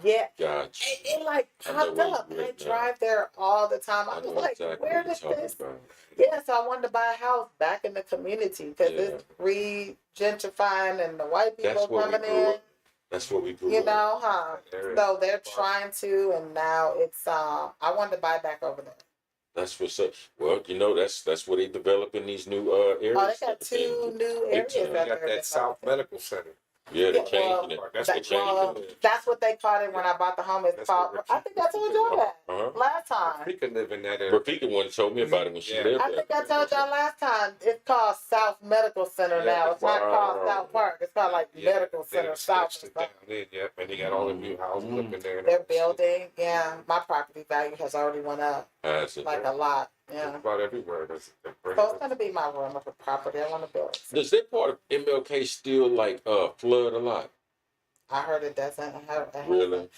Yeah. Gotcha. It like I know popped where you up. I live now. drive there all the time. I I was know like, exactly where what you're did talking this? about. Yeah, so I wanted to buy a house back in the community because Yeah. it's re-gentrifying and the white people That's where we coming grew in. up. That's what we grew You up. know, huh? There is. So they're trying to, and now it's I wanted to buy back over there. That's what's up. Well, that's where they developing these new areas. Oh, they got two new areas time. out You there. got that South Medical Center. Yeah, they Yeah, changing it. That's They what changing it. That's what they called it when I bought the home. It's That's called. what I think I told y'all that Uh-huh. last time. We could live in that area. Rafika one told me about it when she Yeah. lived I there. think I told y'all last time. It's called South Medical Center Yeah, now. It's not called wow. South Park. It's called like Yeah, Medical Center they South. stretched it down in, yep. And they got all the new houses up in there. They're building. Yeah, my property value has already went up Has it? like a lot. It's Yeah, about everywhere. so it's gonna be my room of the property. I want to build. Does that part of MLK still like flood a lot? I heard it doesn't. I heard, Really?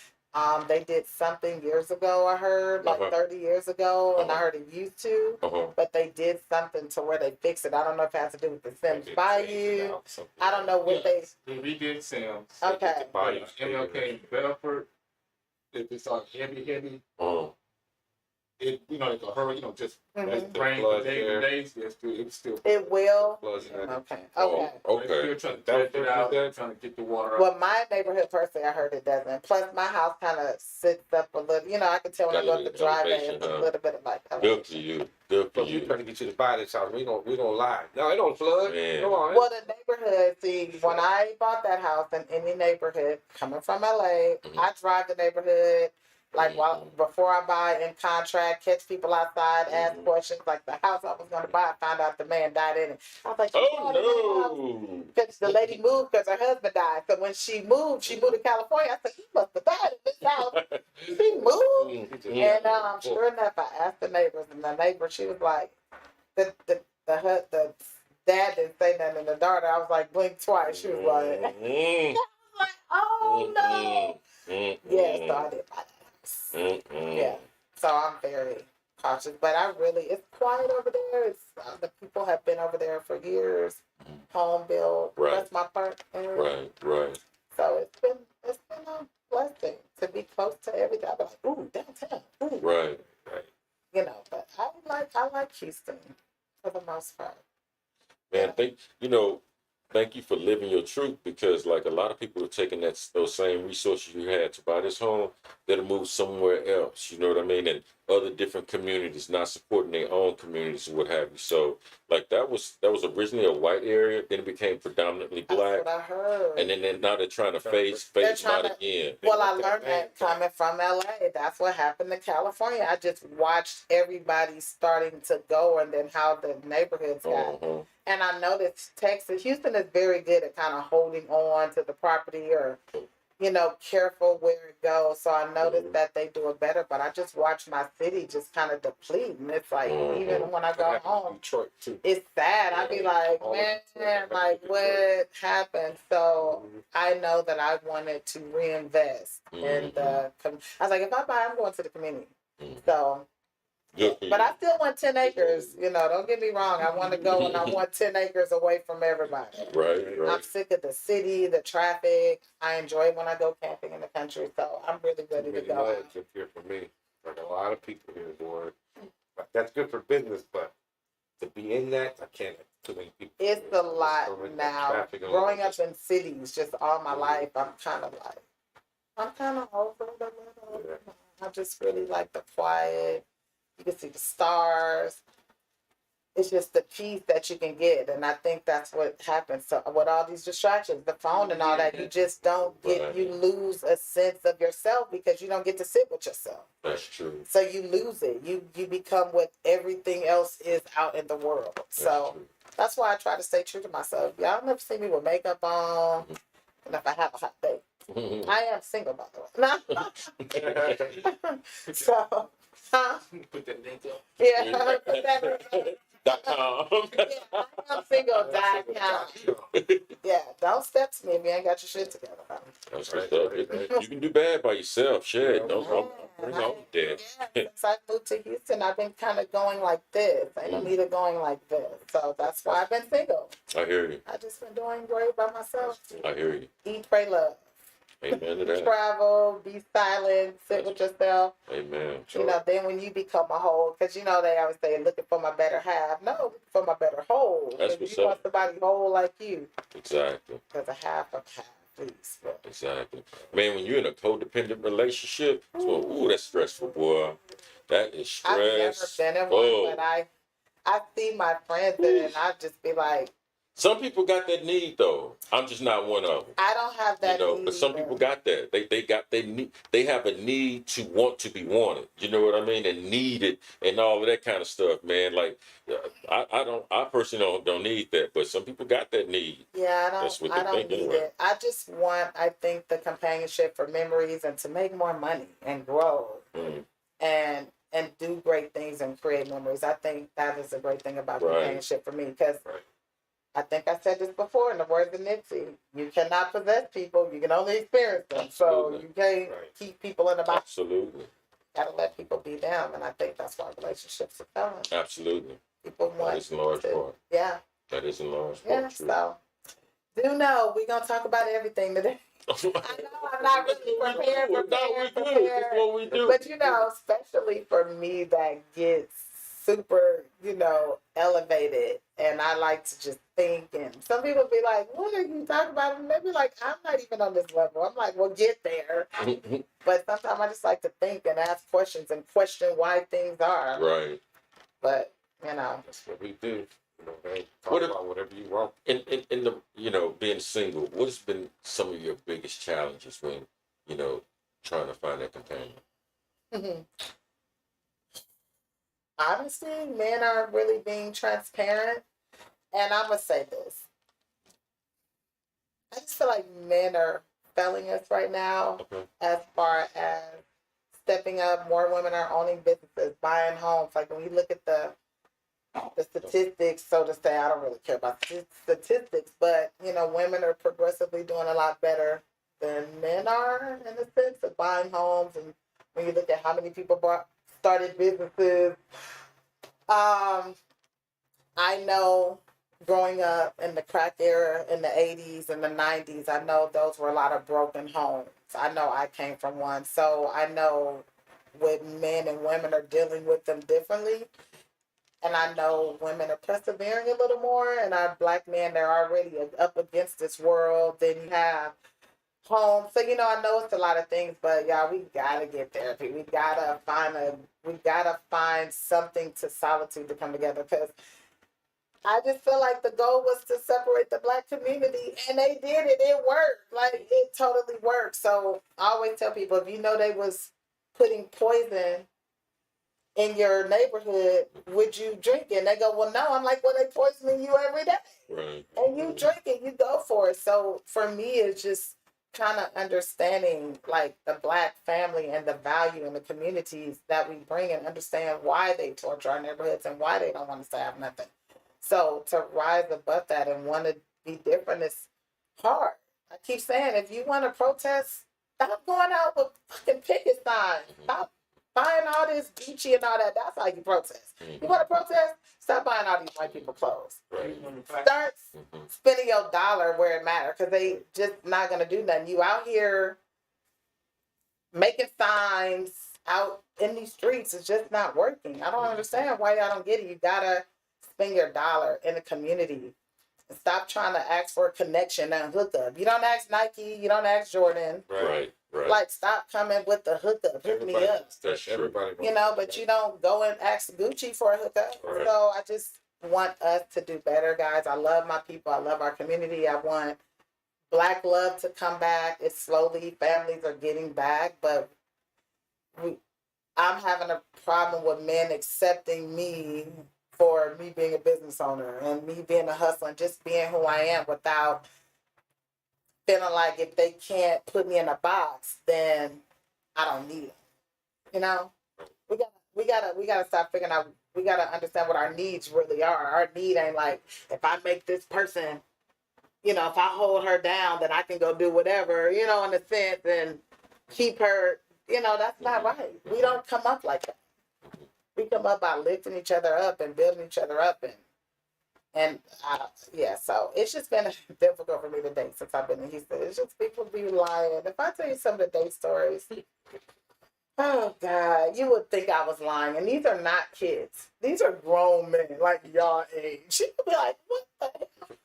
They did something years ago. I heard like Uh-huh. 30 years ago, and I Uh-huh. heard it used to. Uh-huh. But they did something to where they fixed it. I don't know if it has to do with the Sims Bayou. I don't know what they. They redid Sims. Okay. MLK in Bedford. If it's on heavy, Uh-huh. like a hurry, just Mhm. rain flood for days there. and days. It's still. It will. Floods in that. Okay. Oh, Okay. okay. They're still trying to dredge it out. They're trying to get the water out. Well, my neighborhood personally, I heard it doesn't. Plus, my house kind of sits up a little. I can tell when I go up the driveway, it's a little bit of like. Good for you. Good for But we you. trying to get you to buy this house. We don't lie. No, it don't flood. Man. Come on. Well, the neighborhood, see, when I bought that house in any neighborhood, coming from LA, I drive the neighborhood, like before I buy in contract, catch people outside, ask questions. Like the house I was going to buy, I found out the man died in it. I was like, Oh, because the lady moved because her husband died. So when she moved to California. I said, he must have died in this house. She moved. And sure enough, I asked the neighbors, and the neighbor, she was like, the dad didn't say nothing, and the daughter, I was like, blink twice. She was like, I was like, oh no. Yeah, so I did buy that house. Yeah, so I'm very cautious, but it's quiet over there. It's the people have been over there for years, home built. Right. That's my part. Right. So it's been a blessing to be close to everything. I'm like, ooh, downtown. Ooh. Right. But I like Houston for the most part. Man, thank you for living your truth, because like a lot of people are taking those same resources you had to buy this home, that'll move somewhere else, you know what I mean? And other different communities, not supporting their own communities and what have you. So like that was originally a white area, then it became predominantly black. That's what I heard. And then now they're trying to phase They're them out trying to- again. Well, I learned that coming from LA. That's what happened in California. I just watched everybody starting to go, and then how the neighborhoods got. Uh-huh. And I noticed Houston is very good at kind of holding on to the property, or, careful where it goes. So I noticed that they do it better, but I just watched my city just kind of deplete. And it's like, even when I go home, Detroit too. it's sad. I'd be like, All of man, Detroit. like what happened? So I know that I wanted to reinvest in the. I was like, if I buy, I'm going to the community. So, Good for but you. I still want 10 acres. Don't get me wrong. I want to go and I want 10 acres away from everybody. Right. I'm sick of the city, the traffic. I enjoy when I go camping in the country. So I'm really ready to go. Up here for me. Like a lot of people here, boy. But that's good for business, but to be in that, I can't. Too many people. It's a lot so much now. traffic and Growing all up in cities just all my life, I'm kind of over it a little. Yeah. I just really like the quiet. You can see the stars. It's just the peace that you can get, and I think that's what happens. So with all these distractions, the phone and all that, you just don't get. You lose a sense of yourself because you don't get to sit with yourself. That's true. So you lose it. You become what everything else is out in the world. So that's why I try to stay true to myself. Y'all never see me with makeup on, and if I have a hot date, I am single by the way. So. Huh? Put that link up. Yeah, put that .com. yeah, I am single.com. Yeah, don't step to me if you ain't got your shit together. That's what's up. You can do bad by yourself. Shit. Don't bring on that. Yeah, since I moved to Houston, I've been kind of going like this. I don't need it going like this. So that's why I've been single. I hear you. I just been doing great by myself. I hear you. Eat, pray, love. Amen to that. Travel, be silent, sit with yourself. Amen. You know, then when you become a whole, because you know they always say looking for my better half. No, looking for my better whole. That's what's you up. want somebody whole like you. Exactly. Because a half of half, please. But Exactly. Man, when you're in a codependent relationship, so, that's stressful, boy. That is stress. I've never been in one, but I see my friends in it, and I just be like, some people got that need though. I'm just not one of them. I don't have that need. But some people got that. They have a need to want to be wanted. You know what I mean? And need it and all of that kind of stuff, man. Like I personally don't need that, but some people got that need. Yeah, That's what I they don't think need anyway. it. I just want, I think, the companionship for memories and to make more money and grow and do great things and create memories. I think that is a great thing about companionship for me because I think I said this before in the words of Nipsey. You cannot possess people. You can only experience them. Absolutely. So you can't keep people in the box. Absolutely. Gotta let people be them. And I think that's why relationships are fun. Absolutely. People want That is in large part. Yeah. That is in large part. Yeah. True. So do know we're gonna talk about everything today. I know I'm not really prepared. That's what we do. But you know, especially for me that gets super, elevated, and I like to just think. And some people be like, "What are you talking about?" And they be like, "I'm not even on this level." I'm like, "Well, get there." But sometimes I just like to think and ask questions and question why things are. Right. But that's what we do. Talk about whatever you want. In the being single, what has been some of your biggest challenges when trying to find that companion? Honestly, men are really being transparent, and I'm gonna say this: I just feel like men are failing us right now as far as stepping up. More women are owning businesses, buying homes. Like when you look at the statistics, so to say, I don't really care about statistics, but women are progressively doing a lot better than men are in the sense of buying homes. And when you look at how many people started businesses, I know growing up in the crack era in the 80s and the 90s, I know those were a lot of broken homes. I know I came from one, so I know what men and women are dealing with them differently. And I know women are persevering a little more, and our black men, they're already up against this world. Then you have home. So, I know it's a lot of things, but y'all, we gotta get therapy. We gotta find something to solitude to come together, because I just feel like the goal was to separate the black community, and they did it. It worked. Like, it totally worked. So I always tell people, if they was putting poison in your neighborhood, would you drink it? And they go, well, no. I'm like, well, they poisoning you every day. Right. And you drink it, you go for it. So for me, it's just kind of understanding like the black family and the value in the communities that we bring, and understand why they torture our neighborhoods and why they don't want us to have nothing. So to rise above that and want to be different is hard. I keep saying, if you want to protest, stop going out with fucking picket signs. Stop buying all this Gucci and all that. That's how you protest. You want to protest? Stop buying all these white people clothes. Start spending your dollar where it matters, because they just not going to do nothing. You out here making signs out in these streets is just not working. I don't understand why y'all don't get it. You got to spend your dollar in the community. And stop trying to ask for a connection and hookup. You don't ask Nike. You don't ask Jordan. Right. Like, stop coming with the hookup. Hook me up. That's everybody. But you don't go and ask Gucci for a hookup. Right. So I just want us to do better, guys. I love my people. I love our community. I want Black love to come back. It's slowly, families are getting back, but I'm having a problem with men accepting me for me being a business owner and me being a hustler and just being who I am without feeling like if they can't put me in a box, then I don't need them. You know, we gotta stop figuring out. We gotta understand what our needs really are. Our need ain't like if I make this person, if I hold her down, then I can go do whatever. In a sense, and keep her. That's not right. We don't come up like that. We come up by lifting each other up and building each other up, and yeah. So it's just been difficult for me to date since I've been in Houston. It's just people be lying. If I tell you some of the date stories. Oh, God, you would think I was lying. And these are not kids. These are grown men, like y'all age. You would be like, what the hell?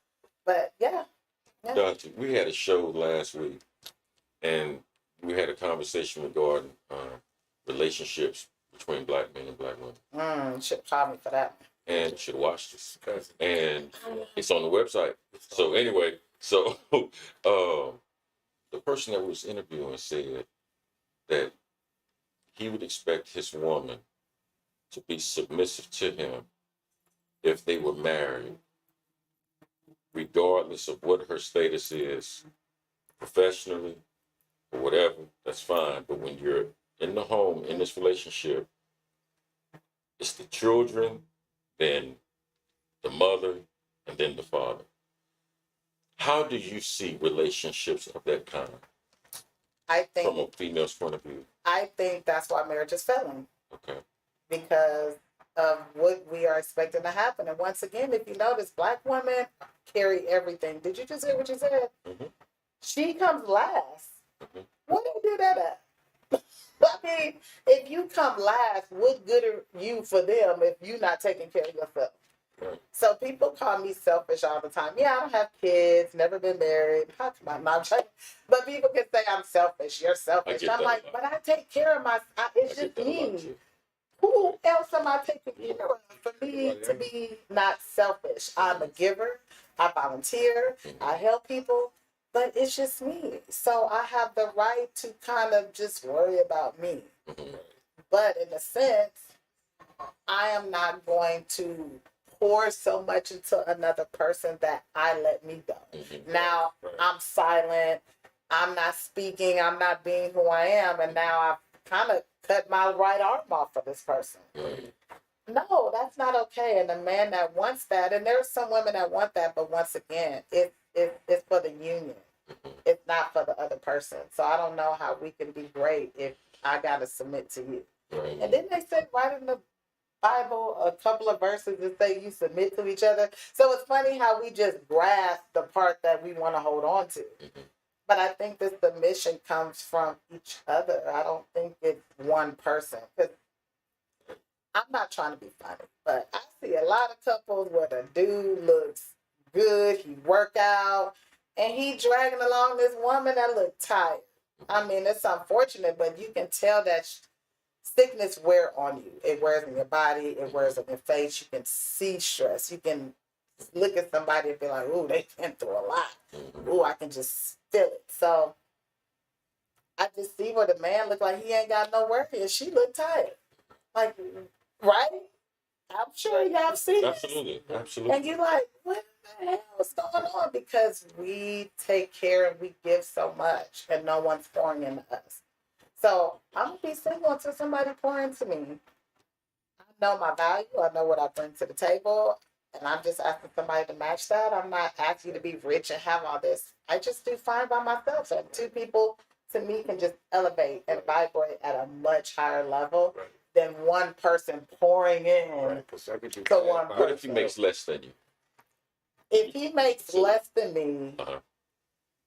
But, yeah. Donti, we had a show last week, and we had a conversation regarding relationships between Black men and Black women. Should call me for that. And you should watch this. And it's on the website. So, anyway, the person that was interviewing said that he would expect his woman to be submissive to him if they were married, regardless of what her status is, professionally or whatever, that's fine. But when you're in the home, in this relationship, it's the children, then the mother, and then the father. How do you see relationships of that kind? I think from a female's point of view. I think that's why marriage is failing. Okay. Because of what we are expecting to happen. And once again, if you notice, Black women carry everything. Did you just hear what you said? Mm-hmm. She comes last. Mm-hmm. What do you do that at? I mean, if you come last, what good are you for them if you're not taking care of yourself? Right. So people call me selfish all the time. Yeah, I don't have kids, never been married. How come I'm not trying? But people can say I'm selfish. You're selfish. I'm like, but I take care of myself. It's just me. Who else am I taking care of for me to be not selfish? I'm a giver. I volunteer. I help people. But it's just me. So I have the right to kind of just worry about me. But in a sense, I am not going to pour so much into another person that I let me go. Now I'm silent. I'm not speaking. I'm not being who I am. And now I've kind of cut my right arm off for this person. No, that's not okay. And the man that wants that, and there's some women that want that, but once again, it's for the union. It's not for the other person. So I don't know how we can be great if I got to submit to you. And then they said right in the Bible a couple of verses that say you submit to each other. So it's funny how we just grasp the part that we want to hold on to. But I think the submission comes from each other. I don't think it's one person. Because I'm not trying to be funny, but I see a lot of couples where the dude looks good, he work out, and he dragging along this woman that look tired. I mean, it's unfortunate, but you can tell that sickness wear on you. It wears in your body. It wears on your face. You can see stress. You can look at somebody and be like, ooh, they've been through a lot. Ooh, I can just feel it. So I just see where the man look like he ain't got no work and she look tired. Like, right? I'm sure y'all seen Absolutely. This. Absolutely. And you're like, what the hell is going on? Because we take care and we give so much and no one's pouring into us. So I'm going to be single until somebody pour into me. I know my value. I know what I bring to the table. And I'm just asking somebody to match that. I'm not asking you to be rich and have all this. I just do fine by myself. So two people, to me, can just elevate and vibrate at a much higher level than one person pouring in to one person. What if he makes less than you? If he makes less than me,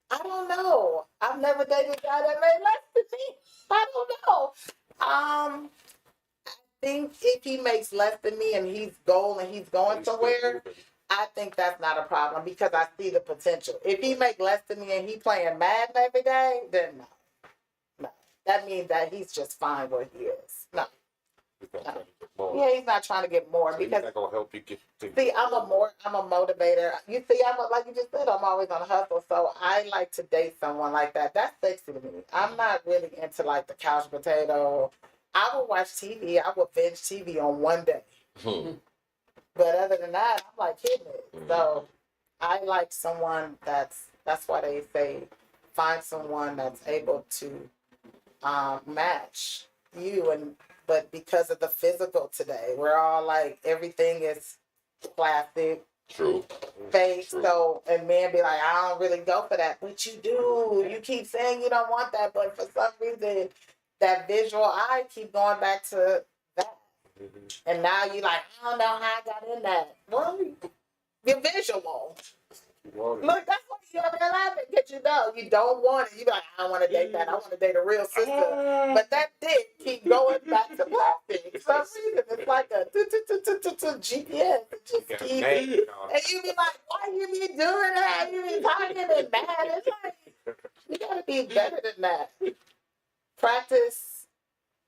I don't know. I've never dated a guy that made less than me. I don't know. I think if he makes less than me and he's going somewhere, I think that's not a problem because I see the potential. If he make less than me and he playing Madden every day, then no. That means that he's just fine where he is. No. more. Yeah, he's not trying to get more So because he's not gonna help you get. see, I'm a motivator. You see, like you just said, I'm always on a hustle. So I like to date someone like that. That's sexy to me. I'm not really into like the couch potato. I will watch TV. I will binge TV on one day. But other than that, I'm like hitting it. So I like someone that's why they say find someone that's able to match you. And but because of the physical today, we're all like everything is plastic, True, fake. True. So and men be like, I don't really go for that, but you do. You keep saying you don't want that, but for some reason, that visual eye keep going back to that. And now you like, I don't know how I got in that. Well, you're visual. Look, that's what you're laughing because you know you don't want it. You be like, I don't want to date that. I want to date a real sister. But that dick keep going back to plastic. For some reason, it's like a GPS. It just keep and you be like, why you be doing that? You be talking and mad. It's like you gotta be better than that. Practice.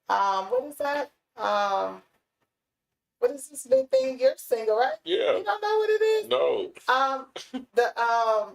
What is that? What is this new thing? You're single, right? Yeah. You don't know what it is? No. The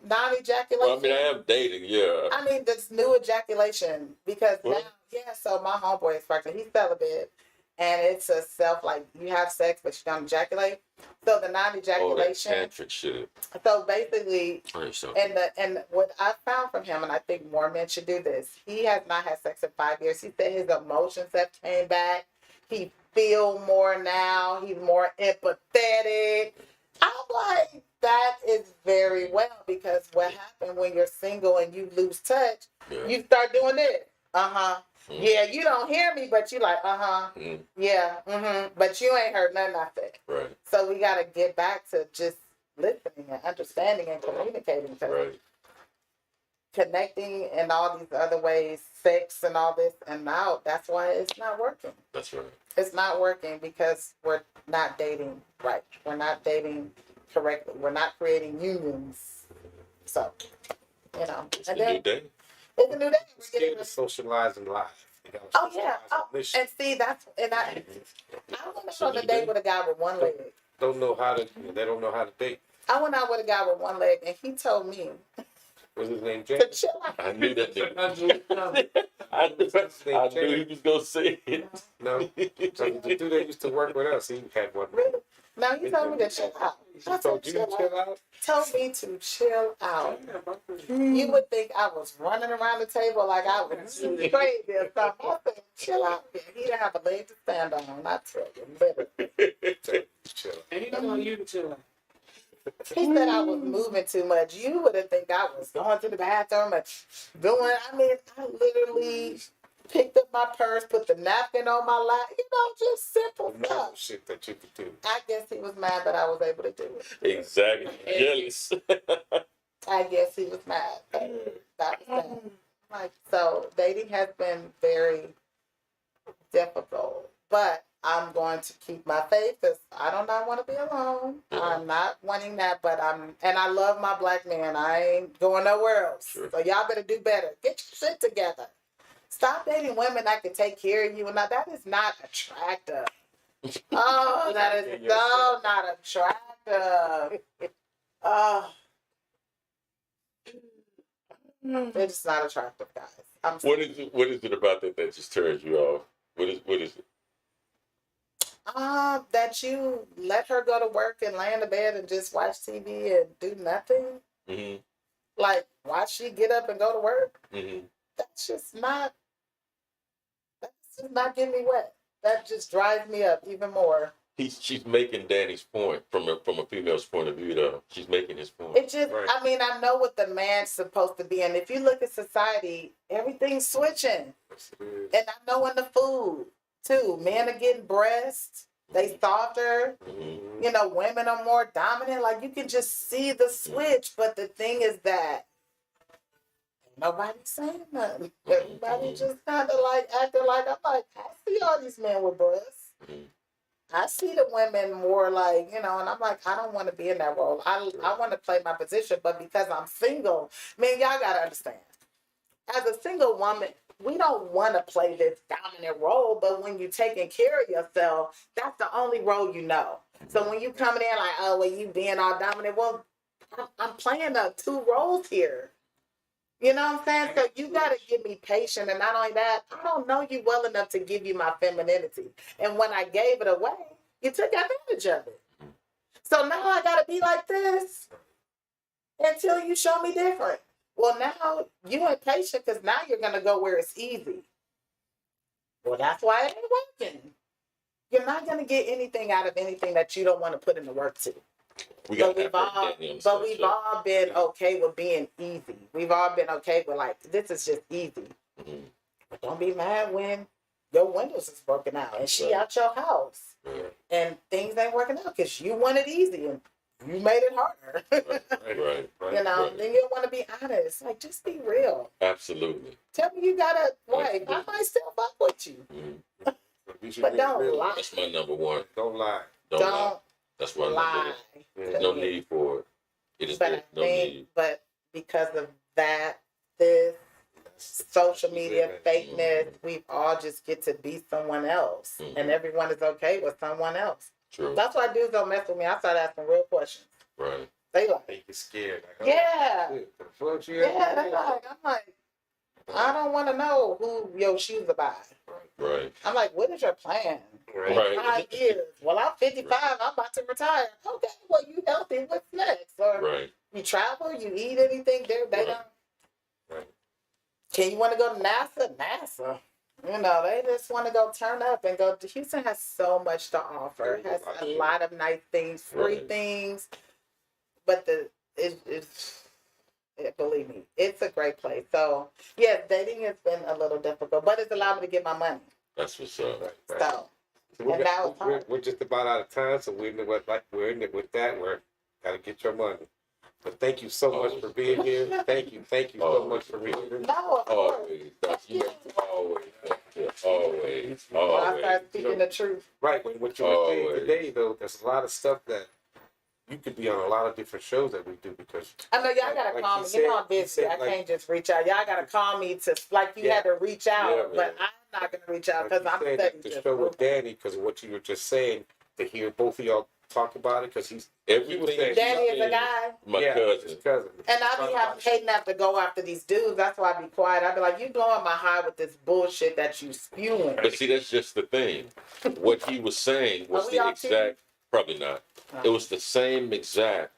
non-ejaculation. Well, I mean, I am dating, yeah. I mean, this new ejaculation because now, yeah. So my homeboy is pregnant. He's celibate, and it's a like you have sex but you don't ejaculate. So the non-ejaculation. Oh, that tantric shit. So basically, and what I found from him, and I think more men should do this. He has not had sex in 5 years. He said his emotions have came back. He feel more now. He's more empathetic. I'm like, that is very well because what happened when you're single and you lose touch, you start doing this. Yeah, you don't hear me, but you like, yeah, but you ain't heard nothing I said. Right. So we got to get back to just listening and understanding and communicating. Right. Connecting in all these other ways, sex and all this, and now that's why it's not working. That's right. It's not working because we're not dating right. We're not dating correctly. We're not creating unions. So, you know. It's a new day. It's a new day. We're scared to socialize in life. Oh, yeah. Oh, and see, that's, and I went on a date with a guy with one leg. They don't know how to date. I went out with a guy with one leg, and he told me, what's his name, James? I knew that nigga. I knew he was going to say it. No. So the dude that used to work with us, he had one. Really? No, he told me to chill out. He told you to chill out? Told me to chill out. You would think I was running around the table like I was crazy or something. I said, chill out. He didn't have a leg to stand on. I tell you, literally. Chill out. And he don't want you to chill out. He said I was moving too much. You would have think I was going to the bathroom and doing. I mean, I literally picked up my purse, put the napkin on my lap. You know, just simple stuff. Shit that you could do. I guess he was mad that I was able to do it. Exactly. Jealous. I guess he was mad. That was that. Like, so dating has been very difficult, but I'm going to keep my faith because I do not want to be alone. I'm not wanting that, but and I love my black man. I ain't going nowhere else. Sure. So y'all better do better. Get your shit together. Stop dating women that can take care of you. And that is not attractive. Oh, that is so not attractive. Oh. It's not attractive, guys. What is it about that just turns you off? What is it? That you let her go to work and lay in the bed and just watch TV and do nothing. Mm-hmm. Like, watch she get up and go to work. Mm-hmm. That's just not getting me wet. That just drives me up even more. She's making Danny's point from a female's point of view, though. She's making his point. It just, right. I mean, I know what the man's supposed to be, and if you look at society, everything's switching. And I know in the food too, men are getting breasts. They softer. Mm-hmm. You know, women are more dominant. Like, you can just see the switch. But the thing is that nobody's saying nothing. Everybody just kind of like acting like, I'm like, I see all these men with breasts. Mm-hmm. I see the women more like, you know, and I'm like, I don't want to be in that role. I want to play my position, but because I'm single, man, y'all got to understand. As a single woman, we don't want to play this dominant role, but when you're taking care of yourself, that's the only role you know. So when you coming in like, oh, well, you being all dominant, well, I'm playing the two roles here. You know what I'm saying? So you got to give me patience. And not only that, I don't know you well enough to give you my femininity. And when I gave it away, you took advantage of it. So now I got to be like this until you show me different. Well, now you ain't patient because now you're going to go where it's easy. Well, that's why it ain't working. You're not going to get anything out of anything that you don't want to put in the work to. But we've all been okay with being easy. We've all been okay with like, this is just easy. Mm-hmm. But don't be mad when your windows is broken out and she out your house and things ain't working out because you wanted easy and you made it harder. Right. You know, then you want to be honest. Like, just be real. Absolutely. Tell me you got a wife. I might still fuck with you. Mm-hmm. But don't lie. That's my number one. Don't lie. Don't lie. That's my lie. number one. There's no need for it. It is no need. But because of that, this social media fakeness, we all just get to be someone else. Mm-hmm. And everyone is okay with someone else. True. That's why dudes don't mess with me. I start asking real questions. Right. They like, they get scared. Like, yeah. Yeah, they like, I'm like, I don't want to know who your shoes are by. Right. I'm like, what is your plan? Right. 5 years. Well, I'm 55. Right. I'm about to retire. Okay, well, you healthy. What's next? Or you travel? You eat anything there? They don't. Right. Can you want to go to NASA? NASA. You know, they just want to go turn up and go. Houston has so much to offer. It has a lot of nice things, free things. But believe me, it's a great place. So, yeah, dating has been a little difficult, but it's allowed me to get my money. That's what's up. Right. So, and that was hard. We're just about out of time, so we're in it with that. We're gotta get your money. But thank you so much for being here. Thank you so much for being here. No, of course. Always. Well, I start speaking the truth. Right. What you were saying today, though, there's a lot of stuff that you could be on a lot of different shows that we do because I know y'all gotta call me. You know I'm busy. I can't just reach out. Y'all gotta call me to like you had to reach out, but I'm not gonna reach out because I'm studying the show with Danny because of what you were just saying. To hear both of y'all talk about it because he's everything. Danny is a guy. My cousin. And I be hating have to go after these dudes. That's why I be quiet. I be like, you blowing my high with this bullshit that you spewing. But see, that's just the thing. What he was saying was the exact. Probably not. It was the same exact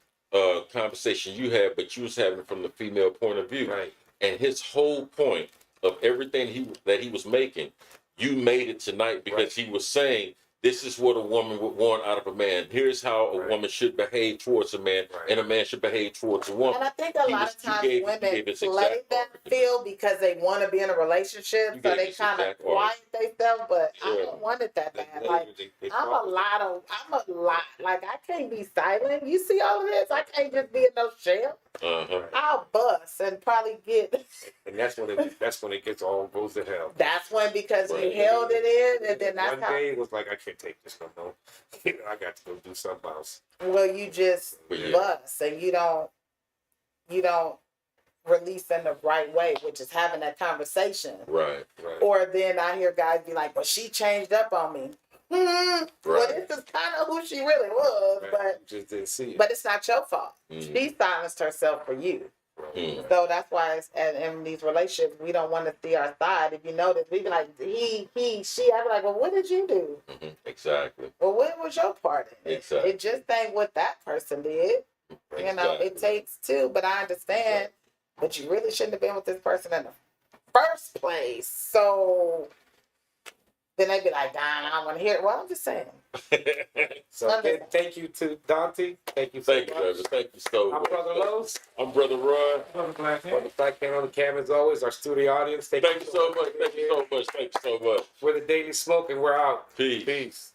conversation you had, but you was having it from the female point of view. Right. And his whole point of everything that he was making, you made it tonight because he was saying, this is what a woman would want out of a man. Here's how a woman should behave towards a man, and a man should behave towards a woman. And I think a lot of times women play that field because they want to be in a relationship, so they kind of quiet themselves. But I don't want it that bad. Like I'm a lot. Like I can't be silent. You see all of this? I can't just be in no shell. I'll bust and probably get. And that's when it gets all goes to hell. That's when because you held it in, and then that's one day it was like I can't take this no more. I got to go do something else. Well, you just bust and you don't release in the right way, which is having that conversation. Right. Or then I hear guys be like, "Well, she changed up on me." Well, this is kind of who she really was, but you just didn't see it. But it's not your fault. She silenced herself for you. So that's why in these relationships, we don't want to see our side. If you notice, we be like, he, she. I be like, well, what did you do? Exactly. Well, what was your part in it? Exactly. It just ain't what that person did. You know, it takes two, but I understand. But you really shouldn't have been with this person in the first place. So then they be like, "Don, I don't want to hear it." Well, I'm just saying. So again, thank you to Donti. Thank you so much. Thank you so much. I'm Brother Lowe's. I'm Brother Ron. Brother Black Man on the camera as always. Our studio audience. Thank you so much. Thank you so much. We're the Daily Smoke and we're out. Peace.